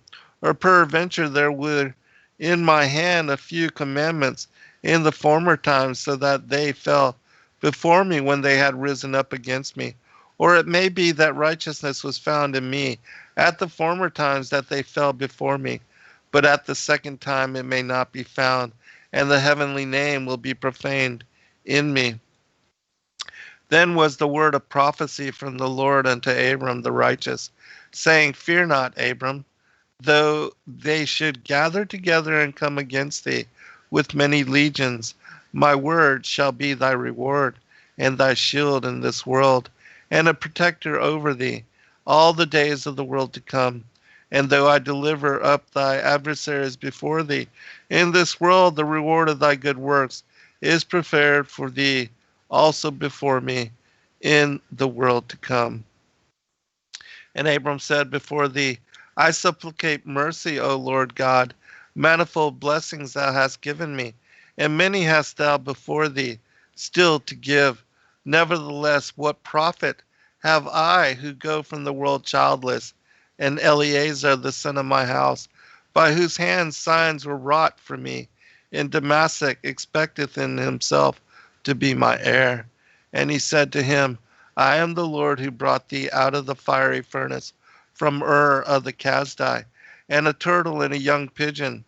Or peradventure there were in my hand a few commandments in the former times, so that they fell before me when they had risen up against me. Or it may be that righteousness was found in me at the former times, that they fell before me, but at the second time it may not be found, and the heavenly name will be profaned in me. Then was the word of prophecy from the Lord unto Abram the righteous, saying, fear not, Abram, though they should gather together and come against thee with many legions, my word shall be thy reward, and thy shield in this world, and a protector over thee all the days of the world to come. And though I deliver up thy adversaries before thee, in this world the reward of thy good works is prepared for thee also before me in the world to come. And Abram said before thee, I supplicate mercy, O Lord God. Manifold blessings thou hast given me, and many hast thou before thee still to give. Nevertheless, what profit have I who go from the world childless? And Eleazar the son of my house, by whose hands signs were wrought for me in Damascus, expecteth in himself to be my heir. And he said to him, I am the Lord who brought thee out of the fiery furnace from Ur of the Chaldei, and a turtle and a young pigeon.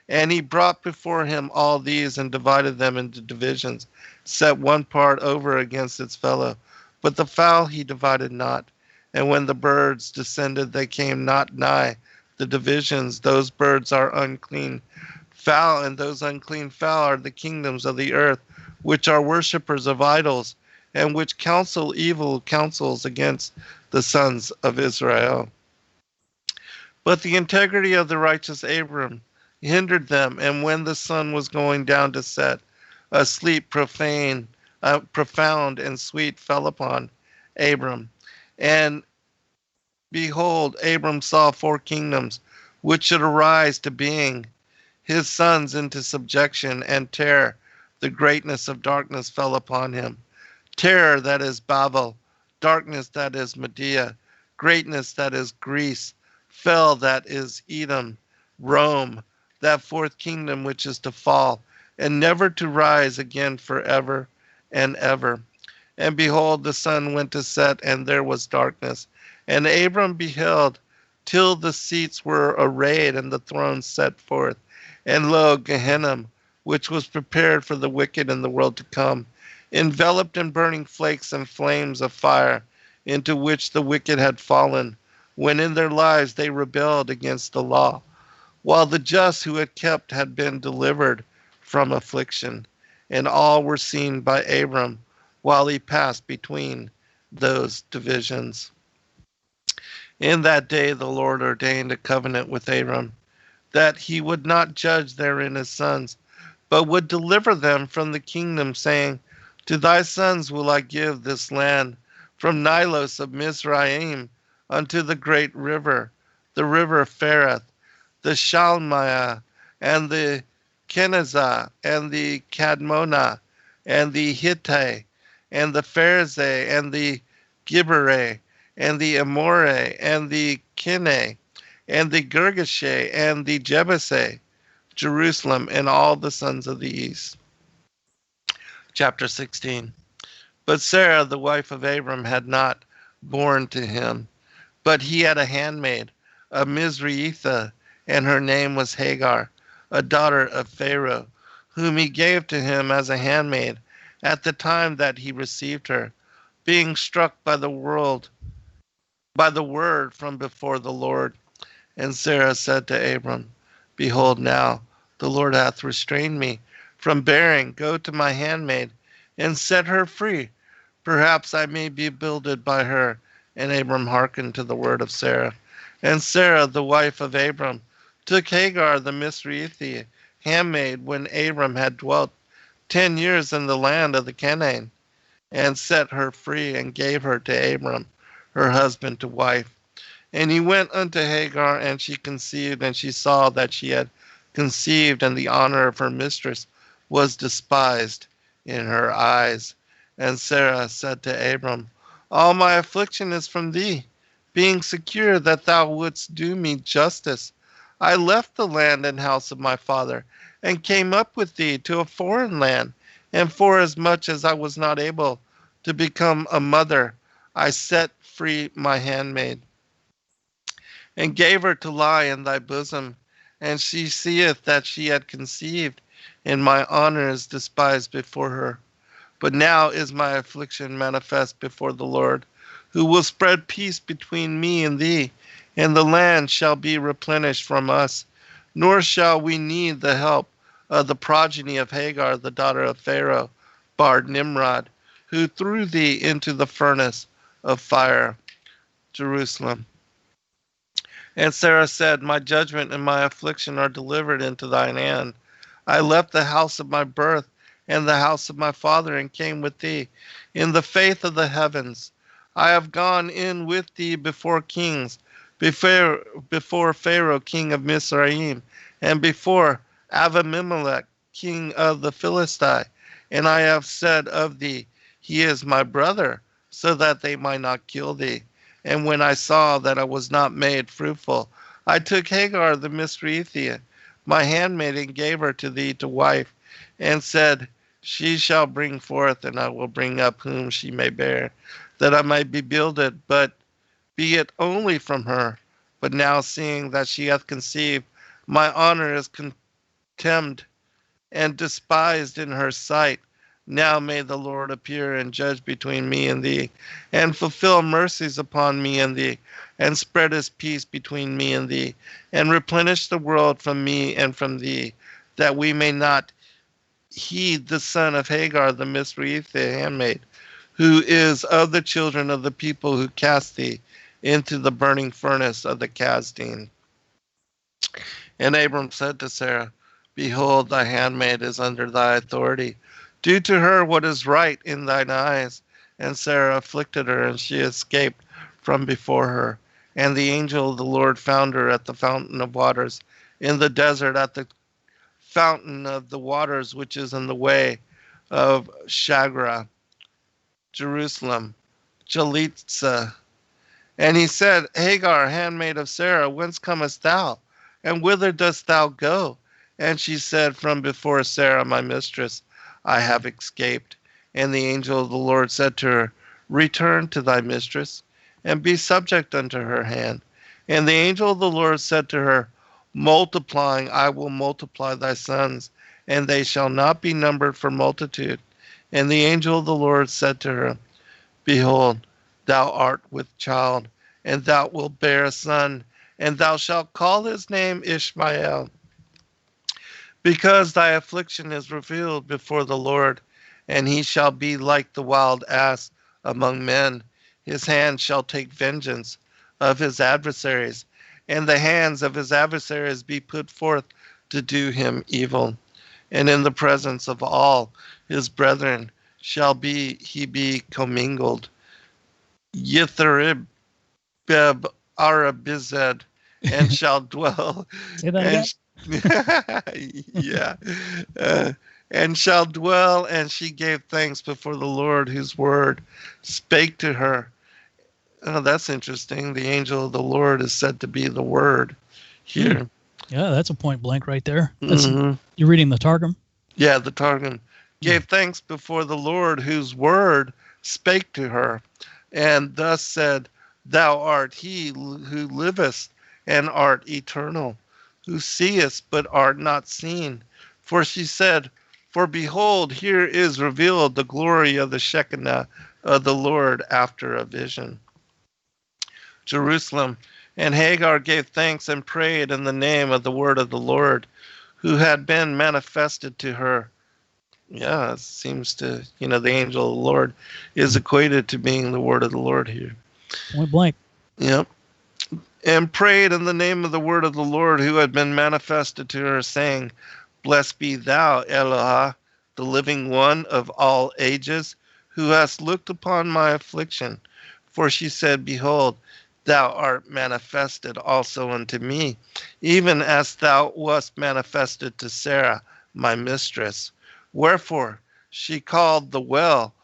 And he brought before him all these and divided them into divisions, set one part over against its fellow. But the fowl he divided not. And when the birds descended, they came not nigh the divisions. Those birds are unclean fowl, and those unclean fowl are the kingdoms of the earth, which are worshippers of idols, and which counsel evil counsels against the sons of Israel. But the integrity of the righteous Abram hindered them, and when the sun was going down to set, a sleep profound and sweet fell upon Abram. And behold, Abram saw 4 kingdoms, which should arise to being, his sons into subjection, and terror, the greatness of darkness fell upon him. Terror, that is Babel, darkness, that is Media, greatness, that is Greece, fell, that is Edom, Rome, that fourth kingdom which is to fall, and never to rise again forever and ever. And behold, the sun went to set, and there was darkness. And Abram beheld till the seats were arrayed, and the thrones set forth. And lo, Gehenna, which was prepared for the wicked in the world to come, enveloped in burning flakes and flames of fire, into which the wicked had fallen, when in their lives they rebelled against the law, while the just who had been delivered from affliction. And all were seen by Abram, while he passed between those divisions. In that day the Lord ordained a covenant with Abram, that he would not judge therein his sons, but would deliver them from the kingdom, saying, To thy sons will I give this land, from Nilos of Mizraim unto the great river, the river Phareth, the Shalmaiah, and the Kenazah, and the Kadmonah, and the Hittite, and the Pharisee, and the Giberah, and the Amore, and the Kine, and the Girgashe, and the Jebusite, Jerusalem, and all the sons of the east. Chapter 16. But Sarah, the wife of Abram, had not borne to him, but he had a handmaid, a Mizraitha, and her name was Hagar, a daughter of Pharaoh, whom he gave to him as a handmaid at the time that he received her, being struck by the word from before the Lord. And Sarah said to Abram, Behold, now the Lord hath restrained me from bearing. Go to my handmaid, and set her free. Perhaps I may be builded by her. And Abram hearkened to the word of Sarah. And Sarah, the wife of Abram, took Hagar the Mizraitha handmaid, when Abram had dwelt 10 years in the land of the Canaan, and set her free, and gave her to Abram, her husband, to wife. And he went unto Hagar, and she conceived, and she saw that she had conceived, and the honor of her mistress was despised in her eyes. And Sarah said to Abram, All my affliction is from thee, being secure that thou wouldst do me justice. I left the land and house of my father, and came up with thee to a foreign land, and forasmuch as I was not able to become a mother, I set free my handmaid, and gave her to lie in thy bosom. And she seeth that she had conceived, and my honor is despised before her. But now is my affliction manifest before the Lord, who will spread peace between me and thee, and the land shall be replenished from us, nor shall we need the help of the progeny of Hagar, the daughter of Pharaoh, Bard Nimrod, who threw thee into the furnace of fire. Jerusalem. And Sarah said, My judgment and my affliction are delivered into thine hand. I left the house of my birth and the house of my father, and came with thee in the faith of the heavens. I have gone in with thee before kings, before Pharaoh king of Mizraim, and before Avimelech king of the Philistines. And I have said of thee, He is my brother, so that they might not kill thee. And when I saw that I was not made fruitful, I took Hagar the Mizraitha, my handmaid, and gave her to thee to wife, and said, She shall bring forth, and I will bring up whom she may bear, that I might be builded, but be it only from her. But now, seeing that she hath conceived, my honor is contemned and despised in her sight. Now may the Lord appear and judge between me and thee, and fulfill mercies upon me and thee, and spread his peace between me and thee, and replenish the world from me and from thee, that we may not heed the son of Hagar the Mizraitha handmaid, who is of the children of the people who cast thee into the burning furnace of the Chaldeans. And Abram said to Sarah, Behold, thy handmaid is under thy authority. Do to her what is right in thine eyes. And Sarah afflicted her, and she escaped from before her. And the angel of the Lord found her at the fountain of waters, in the desert, at the fountain of the waters, which is in the way of Shagra, Jerusalem, Jalitza. And he said, Hagar, handmaid of Sarah, whence comest thou? And whither dost thou go? And she said, From before Sarah, my mistress, I have escaped. And the angel of the Lord said to her, Return to thy mistress, and be subject unto her hand. And the angel of the Lord said to her, Multiplying I will multiply thy sons, and they shall not be numbered for multitude. And the angel of the Lord said to her, Behold, thou art with child, and thou wilt bear a son, and thou shalt call his name Ishmael, because thy affliction is revealed before the Lord, and he shall be like the wild ass among men. His hand shall take vengeance of his adversaries, and the hands of his adversaries be put forth to do him evil. And in the presence of all his brethren shall he be commingled. Yitharib Beb Arabized, and shall dwell. Say that again. Yeah. And shall dwell, and she gave thanks before the Lord, whose word spake to her. Oh, that's interesting. The angel of the Lord is said to be the word here. Yeah, that's a point blank right there. That's, Mhm. You're reading the Targum? Yeah, the Targum gave thanks before the Lord, whose word spake to her, and thus said, Thou art he who livest and art eternal, who seest but art not seen. For she said, For behold, here is revealed the glory of the Shekinah of the Lord after a vision. Jerusalem. And Hagar gave thanks and prayed in the name of the word of the Lord, who had been manifested to her. Yeah, it seems to, the angel of the Lord is equated to being the word of the Lord here. Point blank. Yep. And prayed in the name of the word of the Lord, who had been manifested to her, saying, Blessed be thou, Eloah, the living one of all ages, who hast looked upon my affliction. For she said, Behold, thou art manifested also unto me, even as thou wast manifested to Sarah, my mistress. Wherefore she called the well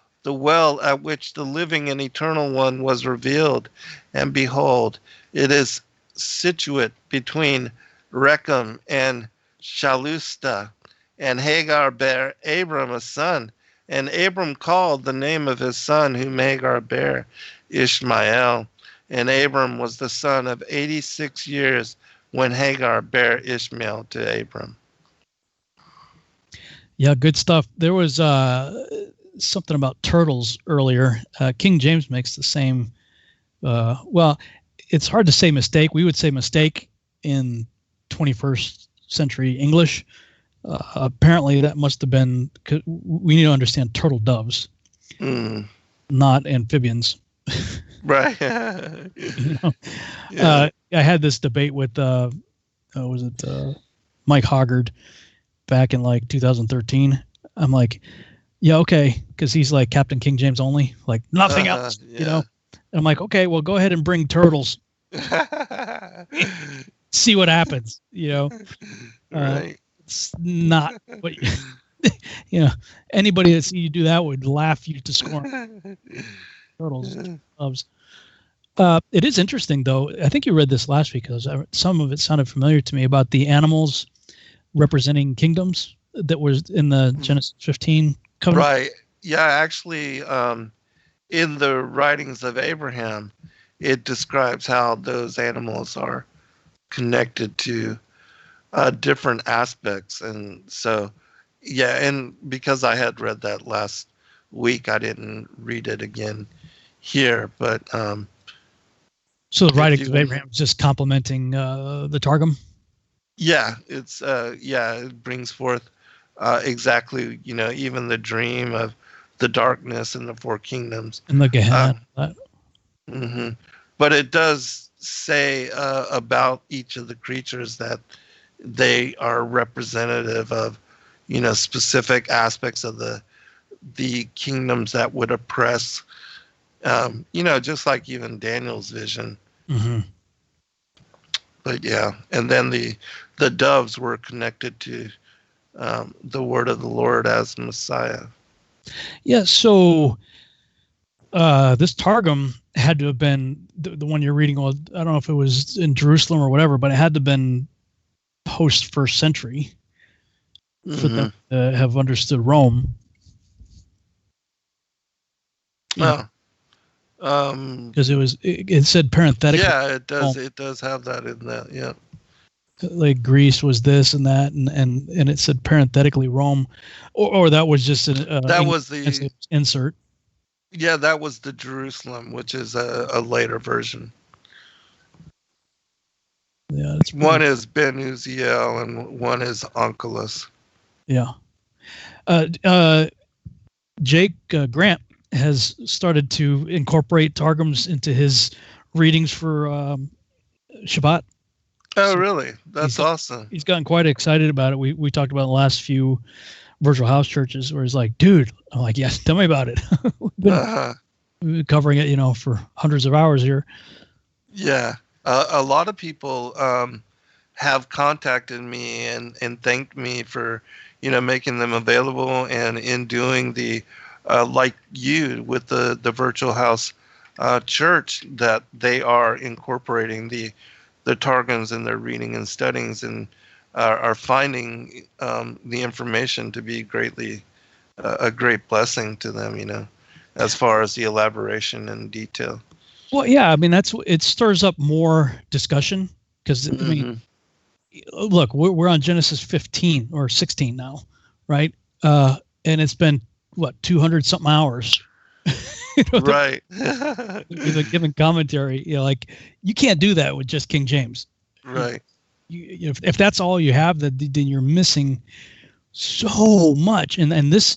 at which the living and eternal one was revealed. And behold, it is situate between Rechem and Shalusta. And Hagar bare Abram a son, and Abram called the name of his son whom Hagar bare Ishmael. And Abram was the son of 86 years when Hagar bare Ishmael to Abram. Yeah, good stuff. There was something about turtles earlier. King James makes the same. Well, it's hard to say mistake. We would say mistake in 21st century English. Apparently, that must have been. We need to understand turtle doves, not amphibians. Right. I had this debate with Mike Hoggard back in like 2013. I'm like, yeah, okay, because he's like Captain King James only, like nothing else, And I'm like, okay, well, go ahead and bring turtles, see what happens, Right. It's not what anybody that see you do that would laugh you to scorn. Turtles, loves. It is interesting, though. I think you read this last week because some of it sounded familiar to me about the animals representing kingdoms that was in the Genesis 15 covenant. Right. Yeah, actually, in the writings of Abraham, it describes how those animals are connected to different aspects. And so, yeah, and because I had read that last week, I didn't read it again here, but so the writings of Abraham is just complementing the Targum. Yeah, it's it brings forth exactly even the dream of the darkness and the four kingdoms and the Gehenna. But it does say about each of the creatures that they are representative of specific aspects of the kingdoms that would oppress. Just like even Daniel's vision. But yeah, and then the doves were connected to the word of the Lord as Messiah. Yeah, so this Targum had to have been the one you're reading. Well, I don't know if it was in Jerusalem or whatever, but it had to have been post first century for them to have understood Rome. Well, because it said parenthetically. Yeah, it does. It does have that in that. Yeah. Like Greece was this and that, and it said parenthetically Rome, or that was just that was the insert. Yeah, that was the Jerusalem, which is a later version. Yeah, that's one is Ben Uziel and one is Onkelos. Yeah. Jake Grant has started to incorporate Targums into his readings for Shabbat. Oh, really? That's awesome. He's gotten quite excited about it. We talked about in the last few virtual house churches where he's like, dude, I'm like, yes, tell me about it. We've been covering it, for hundreds of hours here. Yeah. A lot of people have contacted me and thanked me for, making them available, and in doing the, like you with the virtual house church, that they are incorporating the Targums in their reading and studies, and are finding the information to be a great blessing to them, as far as the elaboration and detail. Well, yeah, I mean, it stirs up more discussion because, I mean, look, we're on Genesis 15 or 16 now, right? And it's been, 200 something hours. Right. Giving commentary, like you can't do that with just King James. Right. If that's all you have, then you're missing so much. And this,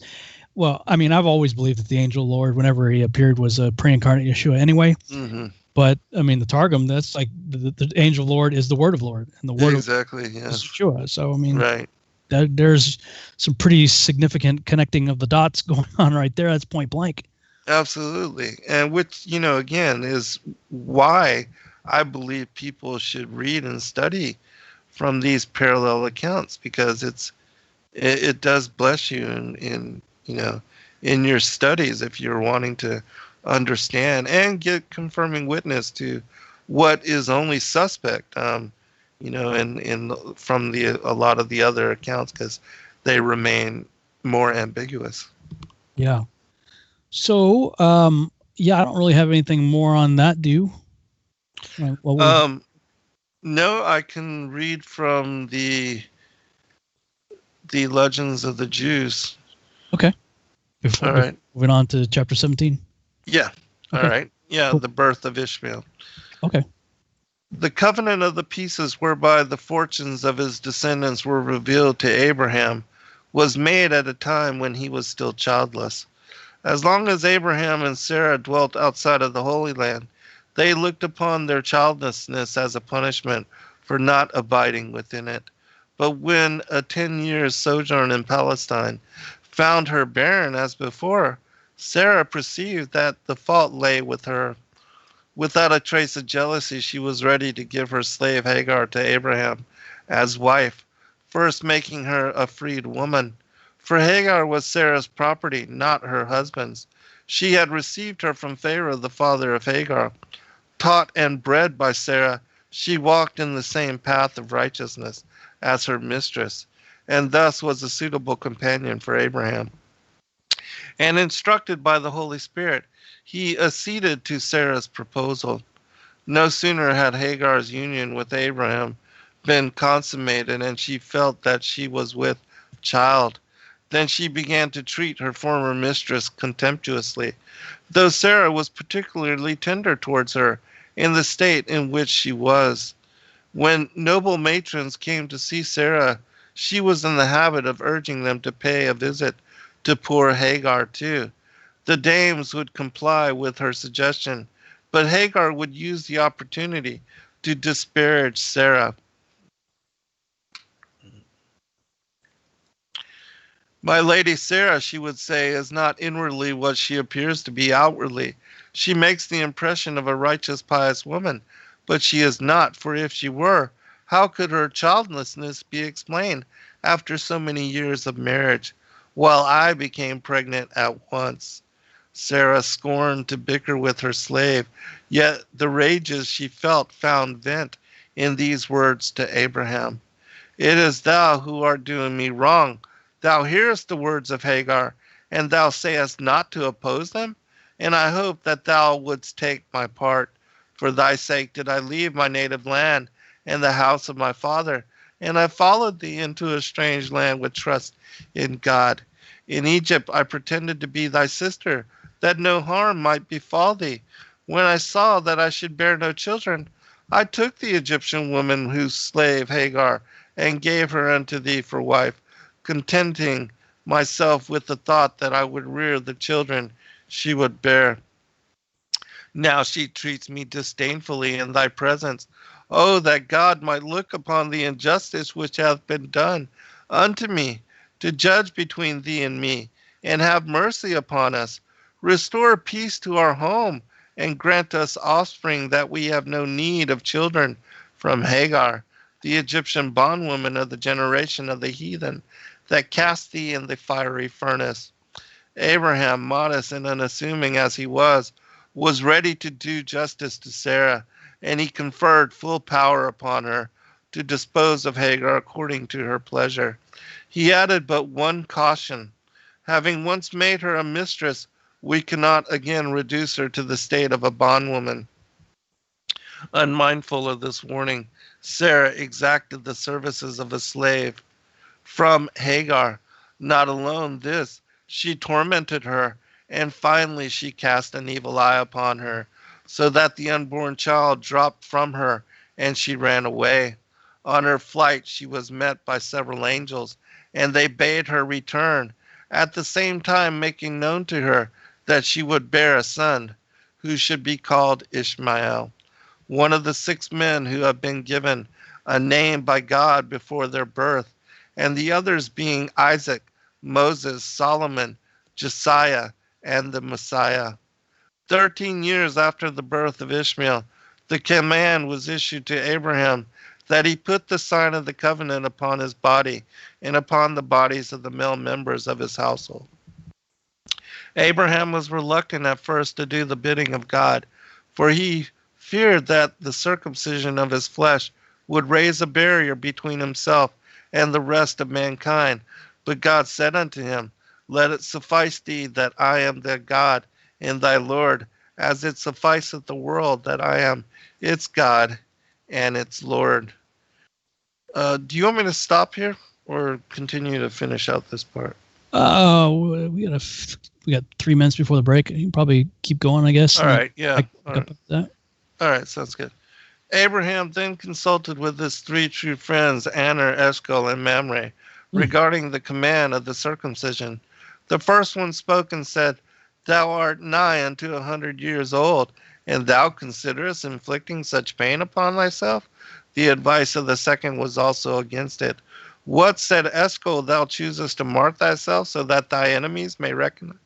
well, I mean, I've always believed that the angel Lord, whenever he appeared, was a pre-incarnate Yeshua anyway. Mm-hmm. But I mean, the Targum, that's like the angel Lord is the word of Lord, and the word exactly, of is Yeshua. So I mean, right. There's some pretty significant connecting of the dots going on right there. That's point blank. Absolutely. And which, again, is why I believe people should read and study from these parallel accounts, because it does bless you in your studies if you're wanting to understand and get confirming witness to what is only suspect, in from a lot of the other accounts, because they remain more ambiguous. Yeah. So, I don't really have anything more on that. Do you? No, I can read from the Legends of the Jews. Okay. Before moving on to chapter 17. Yeah. Okay. All right. Yeah, cool. The birth of Ishmael. Okay. The covenant of the pieces whereby the fortunes of his descendants were revealed to Abraham was made at a time when he was still childless. As long as Abraham and Sarah dwelt outside of the Holy Land, they looked upon their childlessness as a punishment for not abiding within it. But when a 10 years sojourn in Palestine found her barren as before, Sarah perceived that the fault lay with her. Without a trace of jealousy, she was ready to give her slave Hagar to Abraham as wife, first making her a freed woman. For Hagar was Sarah's property, not her husband's. She had received her from Pharaoh, the father of Hagar. Taught and bred by Sarah, she walked in the same path of righteousness as her mistress, and thus was a suitable companion for Abraham. And instructed by the Holy Spirit, he acceded to Sarah's proposal. No sooner had Hagar's union with Abraham been consummated, and she felt that she was with child, then she began to treat her former mistress contemptuously, though Sarah was particularly tender towards her in the state in which she was. When noble matrons came to see Sarah, she was in the habit of urging them to pay a visit to poor Hagar too. The dames would comply with her suggestion, but Hagar would use the opportunity to disparage Sarah. My lady Sarah, she would say, is not inwardly what she appears to be outwardly. She makes the impression of a righteous, pious woman, but she is not, for if she were, how could her childlessness be explained after so many years of marriage, while I became pregnant at once? Sarah scorned to bicker with her slave, yet the rages she felt found vent in these words to Abraham. It is thou who art doing me wrong. Thou hearest the words of Hagar, and thou sayest not to oppose them? And I hope that thou wouldst take my part. For thy sake did I leave my native land and the house of my father, and I followed thee into a strange land with trust in God. In Egypt I pretended to be thy sister, that no harm might befall thee. When I saw that I should bear no children, I took the Egyptian woman whose slave Hagar, and gave her unto thee for wife, contenting myself with the thought that I would rear the children she would bear. Now she treats me disdainfully in thy presence. Oh, that God might look upon the injustice which hath been done unto me, to judge between thee and me, and have mercy upon us. Restore peace to our home, and grant us offspring, that we have no need of children from Hagar, the Egyptian bondwoman of the generation of the heathen, that cast thee in the fiery furnace. Abraham, modest and unassuming as he was ready to do justice to Sarah, and he conferred full power upon her to dispose of Hagar according to her pleasure. He added but one caution. Having once made her a mistress, we cannot again reduce her to the state of a bondwoman. Unmindful of this warning, Sarah exacted the services of a slave from Hagar. Not alone this, she tormented her, and finally she cast an evil eye upon her, so that the unborn child dropped from her, and she ran away. On her flight she was met by several angels, and they bade her return, at the same time making known to her that she would bear a son, who should be called Ishmael, one of the 6 men who have been given a name by God before their birth, and the others being Isaac, Moses, Solomon, Josiah, and the Messiah. 13 years after the birth of Ishmael, the command was issued to Abraham that he put the sign of the covenant upon his body and upon the bodies of the male members of his household. Abraham was reluctant at first to do the bidding of God, for he feared that the circumcision of his flesh would raise a barrier between himself and the rest of mankind. But God said unto him, Let it suffice thee that I am their God and thy Lord, as it sufficeth the world that I am its God and its Lord. Do you want me to stop here or continue to finish out this part? We got 3 minutes before the break. You can probably keep going, I guess. All right, yeah. All right, sounds good. Abraham then consulted with his 3 true friends, Aner, Eshcol, and Mamre, regarding the command of the circumcision. The first one spoke and said, Thou art nigh unto 100 years old, and thou considerest inflicting such pain upon thyself? The advice of the second was also against it. What, said Eshcol, thou choosest to mark thyself, so that thy enemies may recognize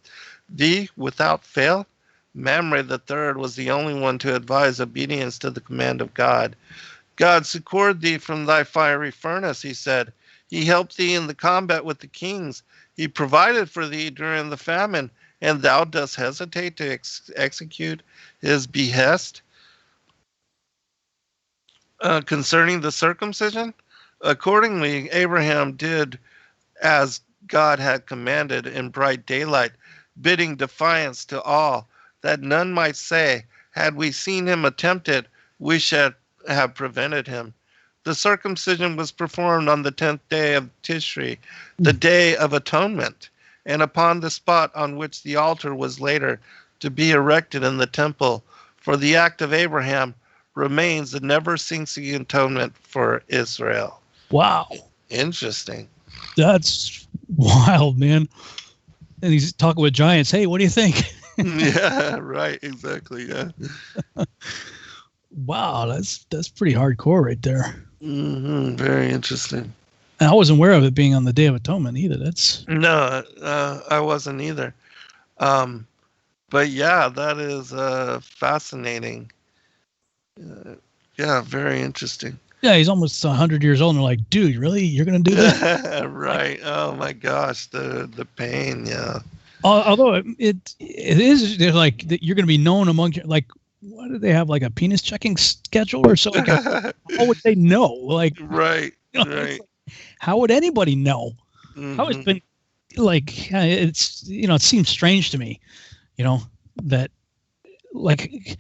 thee without fail? Mamre the third was the only one to advise obedience to the command of God. God succored thee from thy fiery furnace, he said. He helped thee in the combat with the kings. He provided for thee during the famine, and thou dost hesitate to execute his behest concerning the circumcision? Accordingly, Abraham did as God had commanded in bright daylight, bidding defiance to all, that none might say, Had we seen him attempt it, we should have prevented him. The circumcision was performed on the 10th day of Tishri, the day of atonement, and upon the spot on which the altar was later to be erected in the temple, for the act of Abraham remains the never-ceasing atonement for Israel. Wow. Interesting. That's wild, man. And he's talking with giants. Hey, what do you think? Yeah, right. Exactly. Yeah. Wow, that's pretty hardcore right there. Mm-hmm. Very interesting. And I wasn't aware of it being on the Day of Atonement either. No, I wasn't either. But yeah, that is fascinating. Yeah, very interesting. Yeah, he's almost 100 years old, and they're like, dude, really? You're going to do that? Right. Oh, my gosh. The pain, yeah. Although it is, they're like you're going to be known among like, what do they have, like a penis checking schedule or so? Like, how would they know? Like, Right, you know, right. how would anybody know? How it's Mhm. been like, it's, it seems strange to me, that like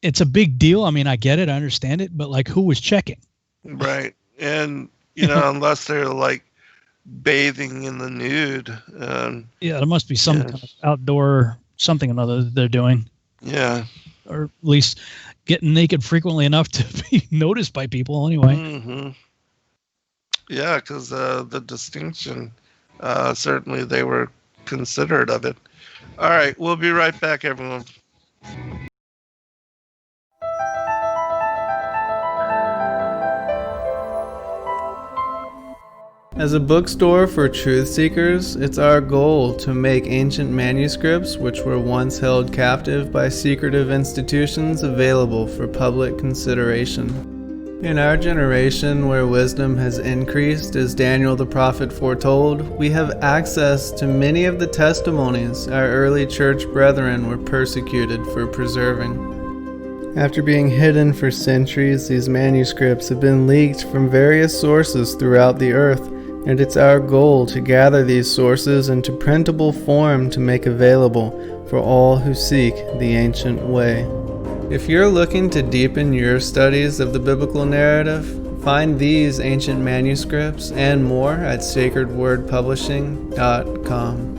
it's a big deal. I mean, I get it, I understand it, but like, who was checking? Right. And, You know, unless they're like bathing in the nude. yeah, there must be some Yeah. kind of outdoor something or another that they're doing, Yeah. or at least getting naked frequently enough to be noticed by people anyway. Hmm. Yeah, because the distinction, certainly they were considerate of it. All right, we'll be right back, everyone. As a bookstore for truth seekers, it's our goal to make ancient manuscripts which were once held captive by secretive institutions available for public consideration. In our generation, where wisdom has increased as Daniel the prophet foretold, we have access to many of the testimonies our early church brethren were persecuted for preserving. After being hidden for centuries, these manuscripts have been leaked from various sources throughout the earth, and it's our goal to gather these sources into printable form to make available for all who seek the ancient way. If you're looking to deepen your studies of the biblical narrative, find these ancient manuscripts and more at sacredwordpublishing.com.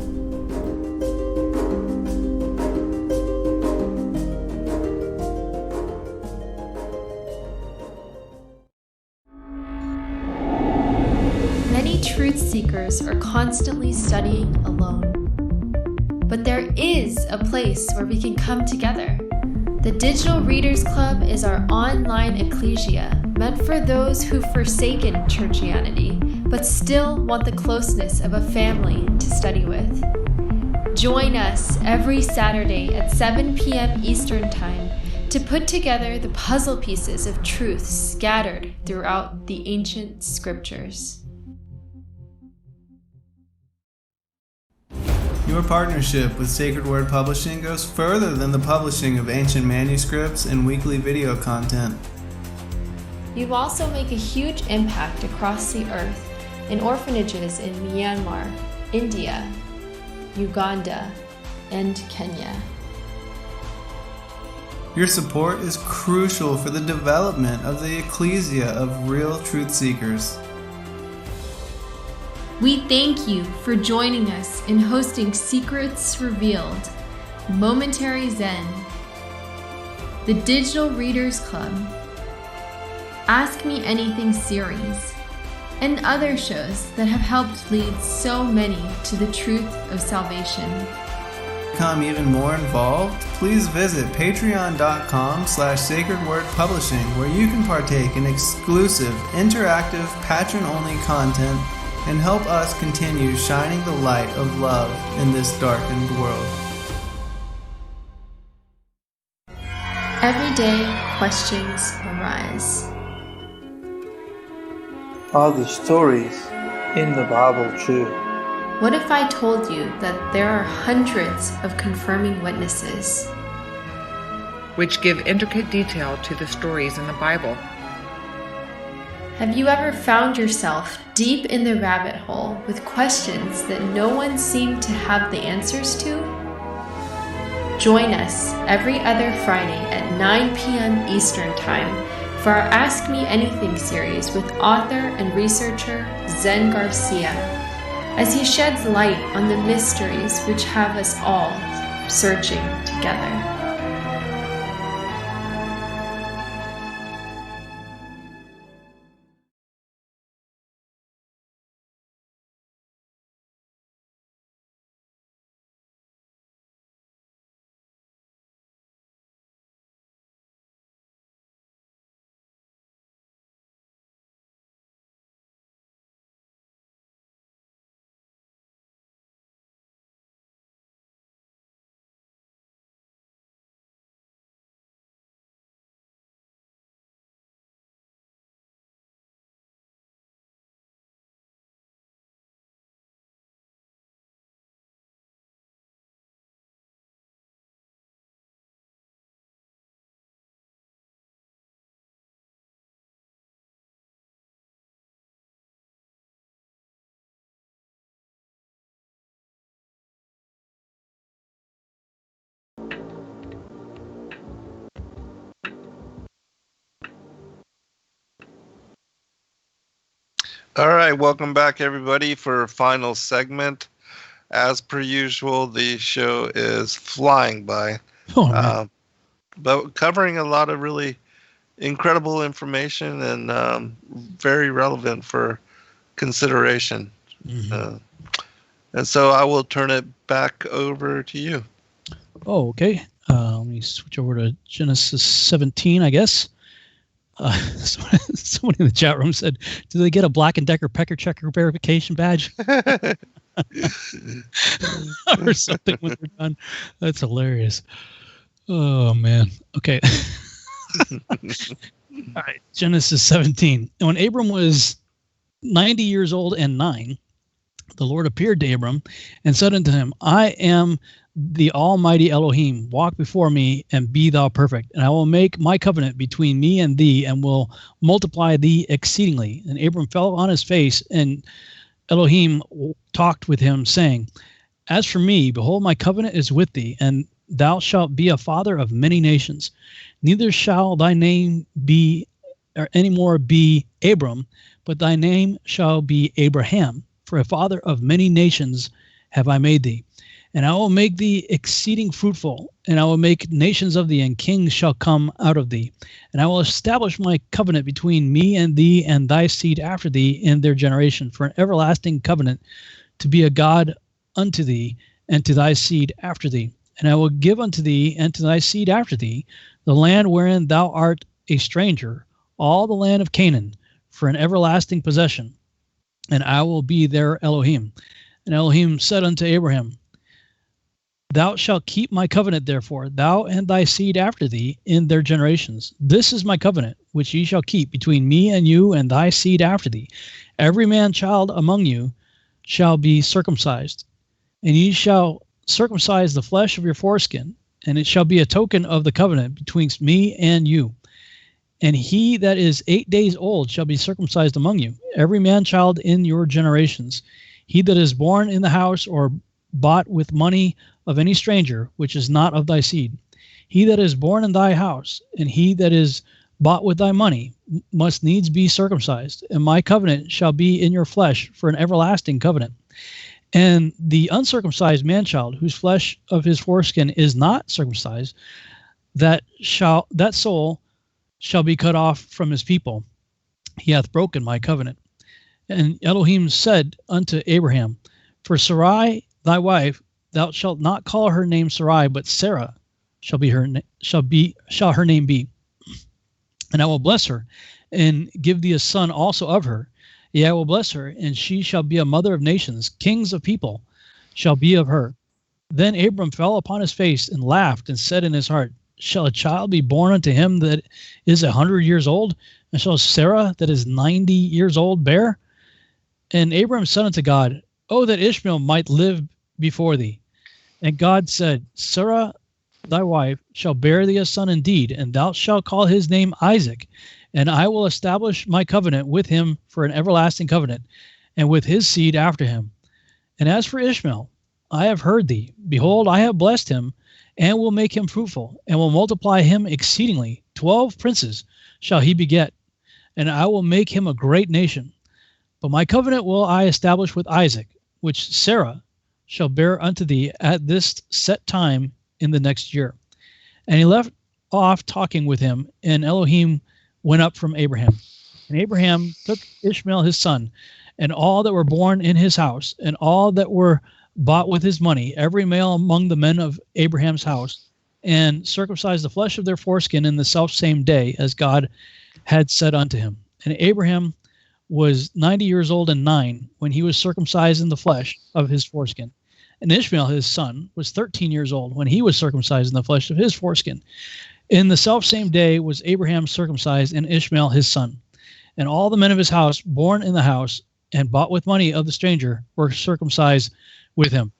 Many truth seekers are constantly studying alone. But there is a place where we can come together. The Digital Readers Club is our online ecclesia meant for those who've forsaken churchianity but still want the closeness of a family to study with. Join us every Saturday at 7 p.m. Eastern Time to put together the puzzle pieces of truth scattered throughout the ancient scriptures. Your partnership with Sacred Word Publishing goes further than the publishing of ancient manuscripts and weekly video content. You also make a huge impact across the earth in orphanages in Myanmar, India, Uganda, and Kenya. Your support is crucial for the development of the ecclesia of real truth seekers. We thank you for joining us in hosting Secrets Revealed, Momentary Zen, the Digital Readers Club, Ask Me Anything series, and other shows that have helped lead so many to the truth of salvation. To become even more involved, please visit patreon.com/sacredwordpublishing, where you can partake in exclusive, interactive, patron-only content and help us continue shining the light of love in this darkened world. Every day, questions arise. Are the stories in the Bible true? What if I told you that there are hundreds of confirming witnesses? which give intricate detail to the stories in the Bible. Have you ever found yourself deep in the rabbit hole with questions that no one seemed to have the answers to? Join us every other Friday at 9 p.m. Eastern Time for our Ask Me Anything series with author and researcher Zen Garcia, as he sheds light on the mysteries which have us all searching together. All right, welcome back, everybody, for a final segment. As per usual, the show is flying by, but covering a lot of really incredible information and very relevant for consideration. Mm-hmm. And so I will turn it back over to you. Oh, okay. Let me switch over to Genesis 17, I guess. Somebody in the chat room said, "Do they get a Black & Decker Pecker Checker verification badge or something when they're done?" That's hilarious. Oh man. Okay. All right. Genesis 17. And when Abram was 90 years old and 9, the Lord appeared to Abram and said unto him, "I am the Almighty Elohim. Walk before me and be thou perfect. And I will make my covenant between me and thee and will multiply thee exceedingly." And Abram fell on his face, and Elohim talked with him, saying, "As for me, behold, my covenant is with thee, and thou shalt be a father of many nations. Neither shall thy name be or any more be Abram, but thy name shall be Abraham. For a father of many nations have I made thee. And I will make thee exceeding fruitful, and I will make nations of thee, and kings shall come out of thee. And I will establish my covenant between me and thee and thy seed after thee in their generation, for an everlasting covenant, to be a God unto thee and to thy seed after thee. And I will give unto thee and to thy seed after thee the land wherein thou art a stranger, all the land of Canaan, for an everlasting possession. And I will be their Elohim." And Elohim said unto Abraham, "Thou shalt keep my covenant, therefore, thou and thy seed after thee in their generations. This is my covenant, which ye shall keep between me and you and thy seed after thee. Every man child among you shall be circumcised, and ye shall circumcise the flesh of your foreskin, and it shall be a token of the covenant betwixt me and you. And he that is 8 days old shall be circumcised among you, every man child in your generations. He that is born in the house or bought with money of any stranger, which is not of thy seed. He that is born in thy house, and he that is bought with thy money, must needs be circumcised. And my covenant shall be in your flesh for an everlasting covenant. And the uncircumcised man-child, whose flesh of his foreskin is not circumcised, that soul shall be cut off from his people. He hath broken my covenant." And Elohim said unto Abraham, "For Sarai thy wife, thou shalt not call her name Sarai, but Sarah shall her name be. And I will bless her, and give thee a son also of her. Yea, I will bless her, and she shall be a mother of nations. Kings of people shall be of her." Then Abram fell upon his face and laughed, and said in his heart, "Shall a child be born unto him that is 100 years old? And shall Sarah that is 90 years old bear?" And Abram said unto God, "Oh, that Ishmael might live before thee." And God said, "Sarah thy wife shall bear thee a son indeed, and thou shalt call his name Isaac. And I will establish my covenant with him for an everlasting covenant, and with his seed after him. And as for Ishmael, I have heard thee. Behold, I have blessed him, and will make him fruitful, and will multiply him exceedingly. 12 princes shall he beget, and I will make him a great nation. But my covenant will I establish with Isaac, which Sarah shall bear unto thee at this set time in the next year." And he left off talking with him, and Elohim went up from Abraham. And Abraham took Ishmael his son, and all that were born in his house, and all that were bought with his money, every male among the men of Abraham's house, and circumcised the flesh of their foreskin in the selfsame day, as God had said unto him. And Abraham was 90 years old and 9 when he was circumcised in the flesh of his foreskin. And Ishmael his son was 13 years old when he was circumcised in the flesh of his foreskin. In the selfsame day was Abraham circumcised, and Ishmael his son. And all the men of his house, born in the house and bought with money of the stranger, were circumcised with him.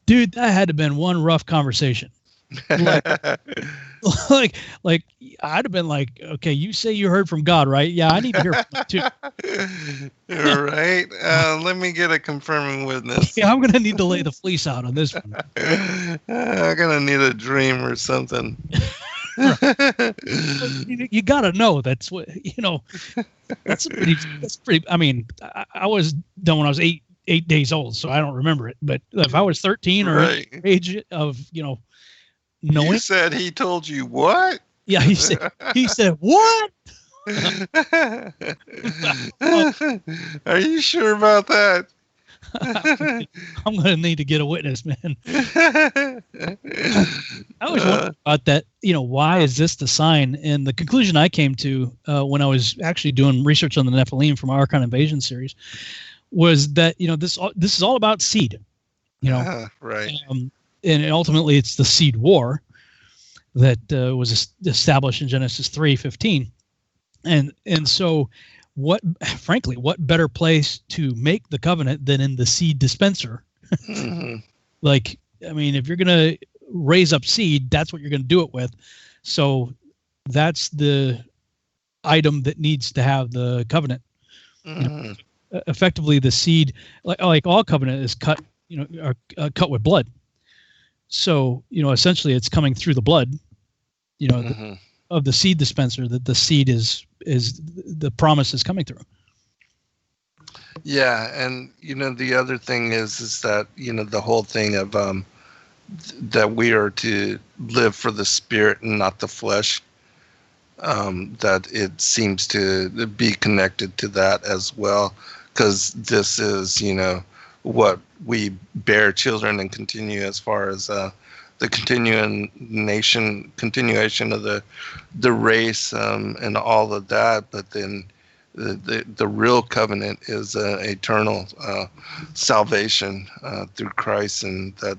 Dude, that had to have been one rough conversation. Like I'd have been like, okay, you say you heard from God, right? Yeah, I need to hear from him too. All right. Let me get a confirming witness. Yeah, I'm going to need to lay the fleece out on this one. I'm going to need a dream or something. You got to know that's what, that's pretty, I mean, I was done when I was eight days old, so I don't remember it. But if I was 13 or Right. age of, You knowing, said he told you what? yeah, he said, what? Are you sure about that? I'm going to need to get a witness, man. I always wondered about that, why is this the sign? And the conclusion I came to when I was actually doing research on the Nephilim from our Archon Invasion series was that, this is all about seed, Right. And ultimately it's the seed war that was established in Genesis 3:15. And so what better place to make the covenant than in the seed dispenser? Mm-hmm. Like, I mean, if you're going to raise up seed, that's what you're going to do it with. So that's the item that needs to have the covenant. Mm-hmm. Effectively, the seed, like all covenant, is cut, cut with blood. So, essentially, it's coming through the blood, Mm-hmm. of the seed dispenser that the seed is the promise is coming through. Yeah, and the other thing is that the whole thing of that we are to live for the spirit and not the flesh. That it seems to be connected to that as well, because this is what we bear children and continue as far as the continuation of the race and all of that. But then the real covenant is eternal salvation through Christ, and that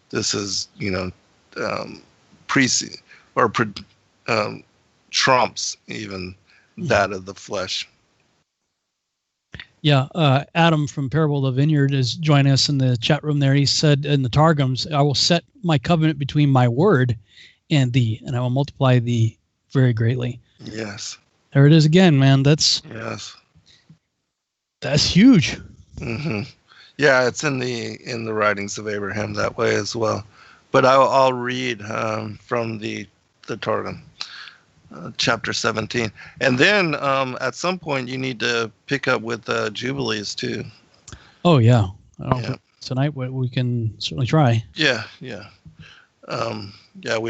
this is trumps even that of the flesh. Yeah, Adam from Parable of the Vineyard is joining us in the chat room there. He said in the Targums, I will set my covenant between my word and thee, and I will multiply thee very greatly. Yes. There it is again, man. That's huge. Mm-hmm. Yeah, it's in the writings of Abraham that way as well. But I'll read from the Targum. Chapter 17, and then at some point you need to pick up with Jubilees too. Oh yeah, tonight we can certainly try. Yeah. We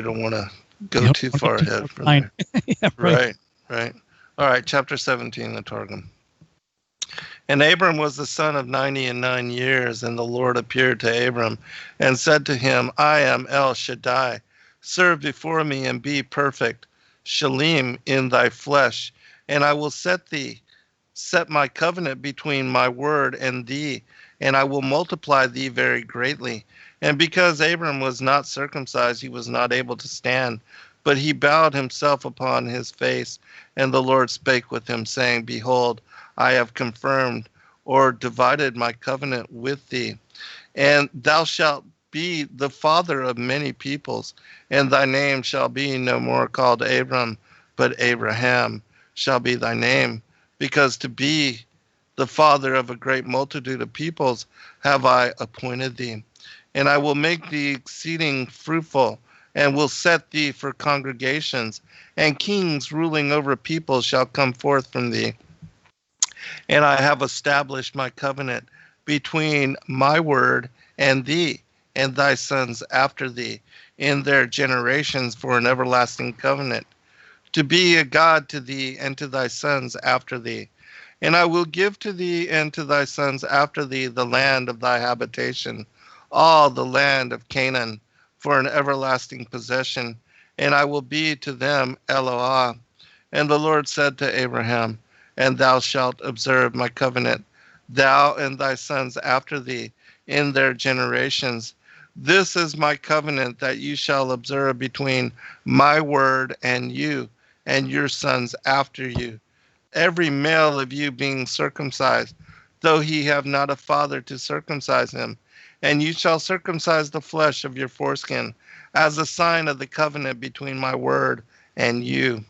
don't want to go too far ahead from there. Yeah, right. All right, chapter 17, the Targum. And Abram was the son of 99 years, and the Lord appeared to Abram and said to him, I am El Shaddai. Serve before me and be perfect. Shalem in thy flesh, and I will set my covenant between my word and thee, and I will multiply thee very greatly. And because Abram was not circumcised, he was not able to stand, but he bowed himself upon his face, and the Lord spake with him, saying, Behold, I have confirmed or divided my covenant with thee, and thou shalt be the father of many peoples, and thy name shall be no more called Abram, but Abraham shall be thy name, because to be the father of a great multitude of peoples have I appointed thee. And I will make thee exceeding fruitful, and will set thee for congregations, and kings ruling over people shall come forth from thee. And I have established my covenant between my word and thee, and thy sons after thee, in their generations for an everlasting covenant, to be a God to thee and to thy sons after thee. And I will give to thee and to thy sons after thee the land of thy habitation, all the land of Canaan, for an everlasting possession, and I will be to them Eloah. And the Lord said to Abraham, And thou shalt observe my covenant, thou and thy sons after thee, in their generations. This is my covenant that you shall observe between my word and you, and your sons after you. Every male of you being circumcised, though he have not a father to circumcise him. And you shall circumcise the flesh of your foreskin, as a sign of the covenant between my word and you.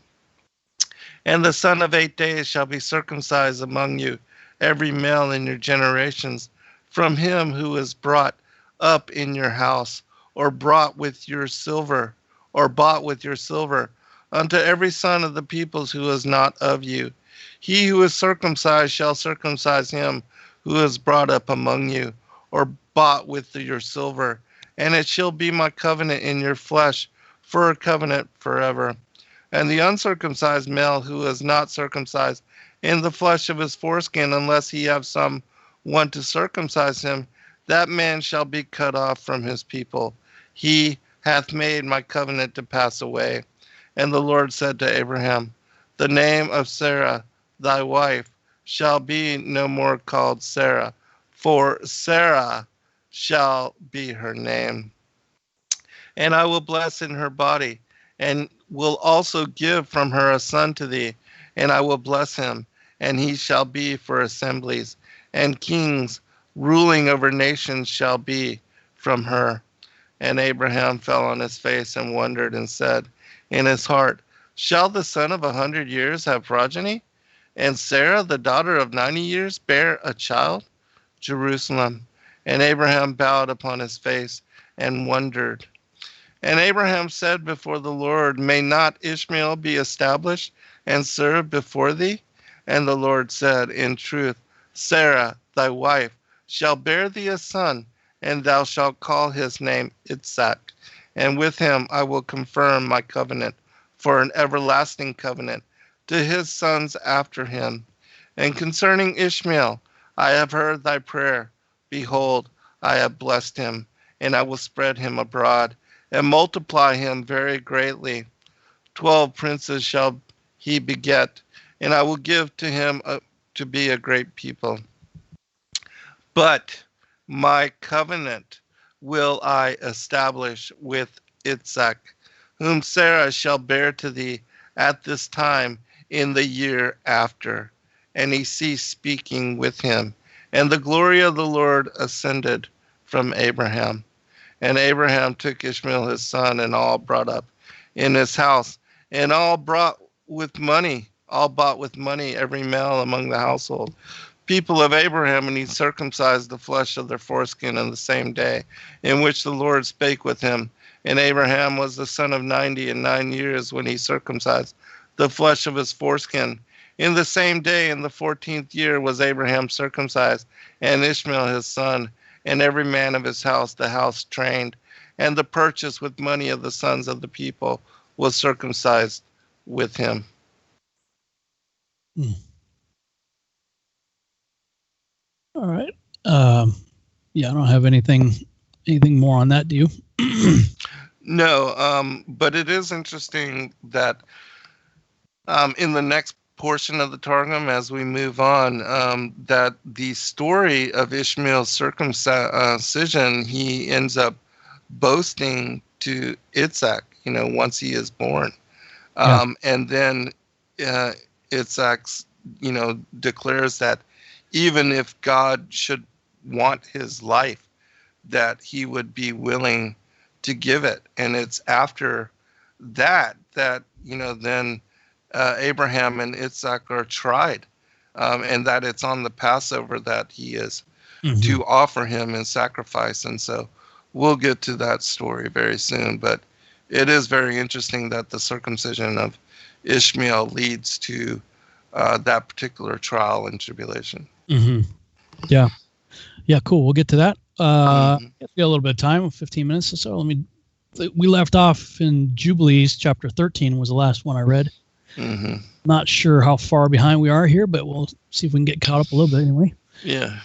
And the son of 8 days shall be circumcised among you, every male in your generations, from him who is brought up in your house, or brought with your silver, or bought with your silver, unto every son of the peoples who is not of you. He who is circumcised shall circumcise him who is brought up among you, or bought with your silver. And it shall be my covenant in your flesh, for a covenant forever. And the uncircumcised male who is not circumcised in the flesh of his foreskin, unless he have some one to circumcise him, that man shall be cut off from his people. He hath made my covenant to pass away. And the Lord said to Abraham, the name of Sarah, thy wife, shall be no more called Sarah, for Sarah shall be her name. And I will bless in her body, and will also give from her a son to thee, and I will bless him, and he shall be for assemblies, and kings ruling over nations shall be from her. And Abraham fell on his face and wondered, and said in his heart, shall the son of 100 years have progeny? And Sarah, the daughter of 90 years, bear a child? Jerusalem. And Abraham bowed upon his face and wondered. And Abraham said before the Lord, may not Ishmael be established and serve before thee? And the Lord said, in truth, Sarah, thy wife, shall bear thee a son, and thou shalt call his name Isaac. And with him I will confirm my covenant for an everlasting covenant to his sons after him. And concerning Ishmael, I have heard thy prayer. Behold, I have blessed him, and I will spread him abroad, and multiply him very greatly. 12 princes shall he beget, and I will give to him to be a great people. But my covenant will I establish with Isaac, whom Sarah shall bear to thee at this time in the year after. And he ceased speaking with him, and the glory of the Lord ascended from Abraham. And Abraham took Ishmael his son, and all brought up in his house, and all bought with money, every male among the household, people of Abraham, and he circumcised the flesh of their foreskin on the same day in which the Lord spake with him. And Abraham was the son of 99 years when he circumcised the flesh of his foreskin. In the same day, in the 14th year, was Abraham circumcised, and Ishmael his son, and every man of his house, the house trained, and the purchase with money of the sons of the people was circumcised with him. All right. Yeah, I don't have anything more on that, do you? No, but it is interesting that in the next portion of the Targum, as we move on, that the story of Ishmael's circumcision, he ends up boasting to Isaac, once he is born. And then Isaac, declares that even if God should want his life, that he would be willing to give it. And it's after that, then Abraham and Isaac are tried, and that it's on the Passover that he is to offer him in sacrifice. And so we'll get to that story very soon. But it is very interesting that the circumcision of Ishmael leads to that particular trial and tribulation. Yeah, cool. We'll get to that. We have a little bit of time, 15 minutes or so. We left off in Jubilees, chapter 13 was the last one I read. Not sure how far behind we are here, but we'll see if we can get caught up a little bit anyway. Yeah.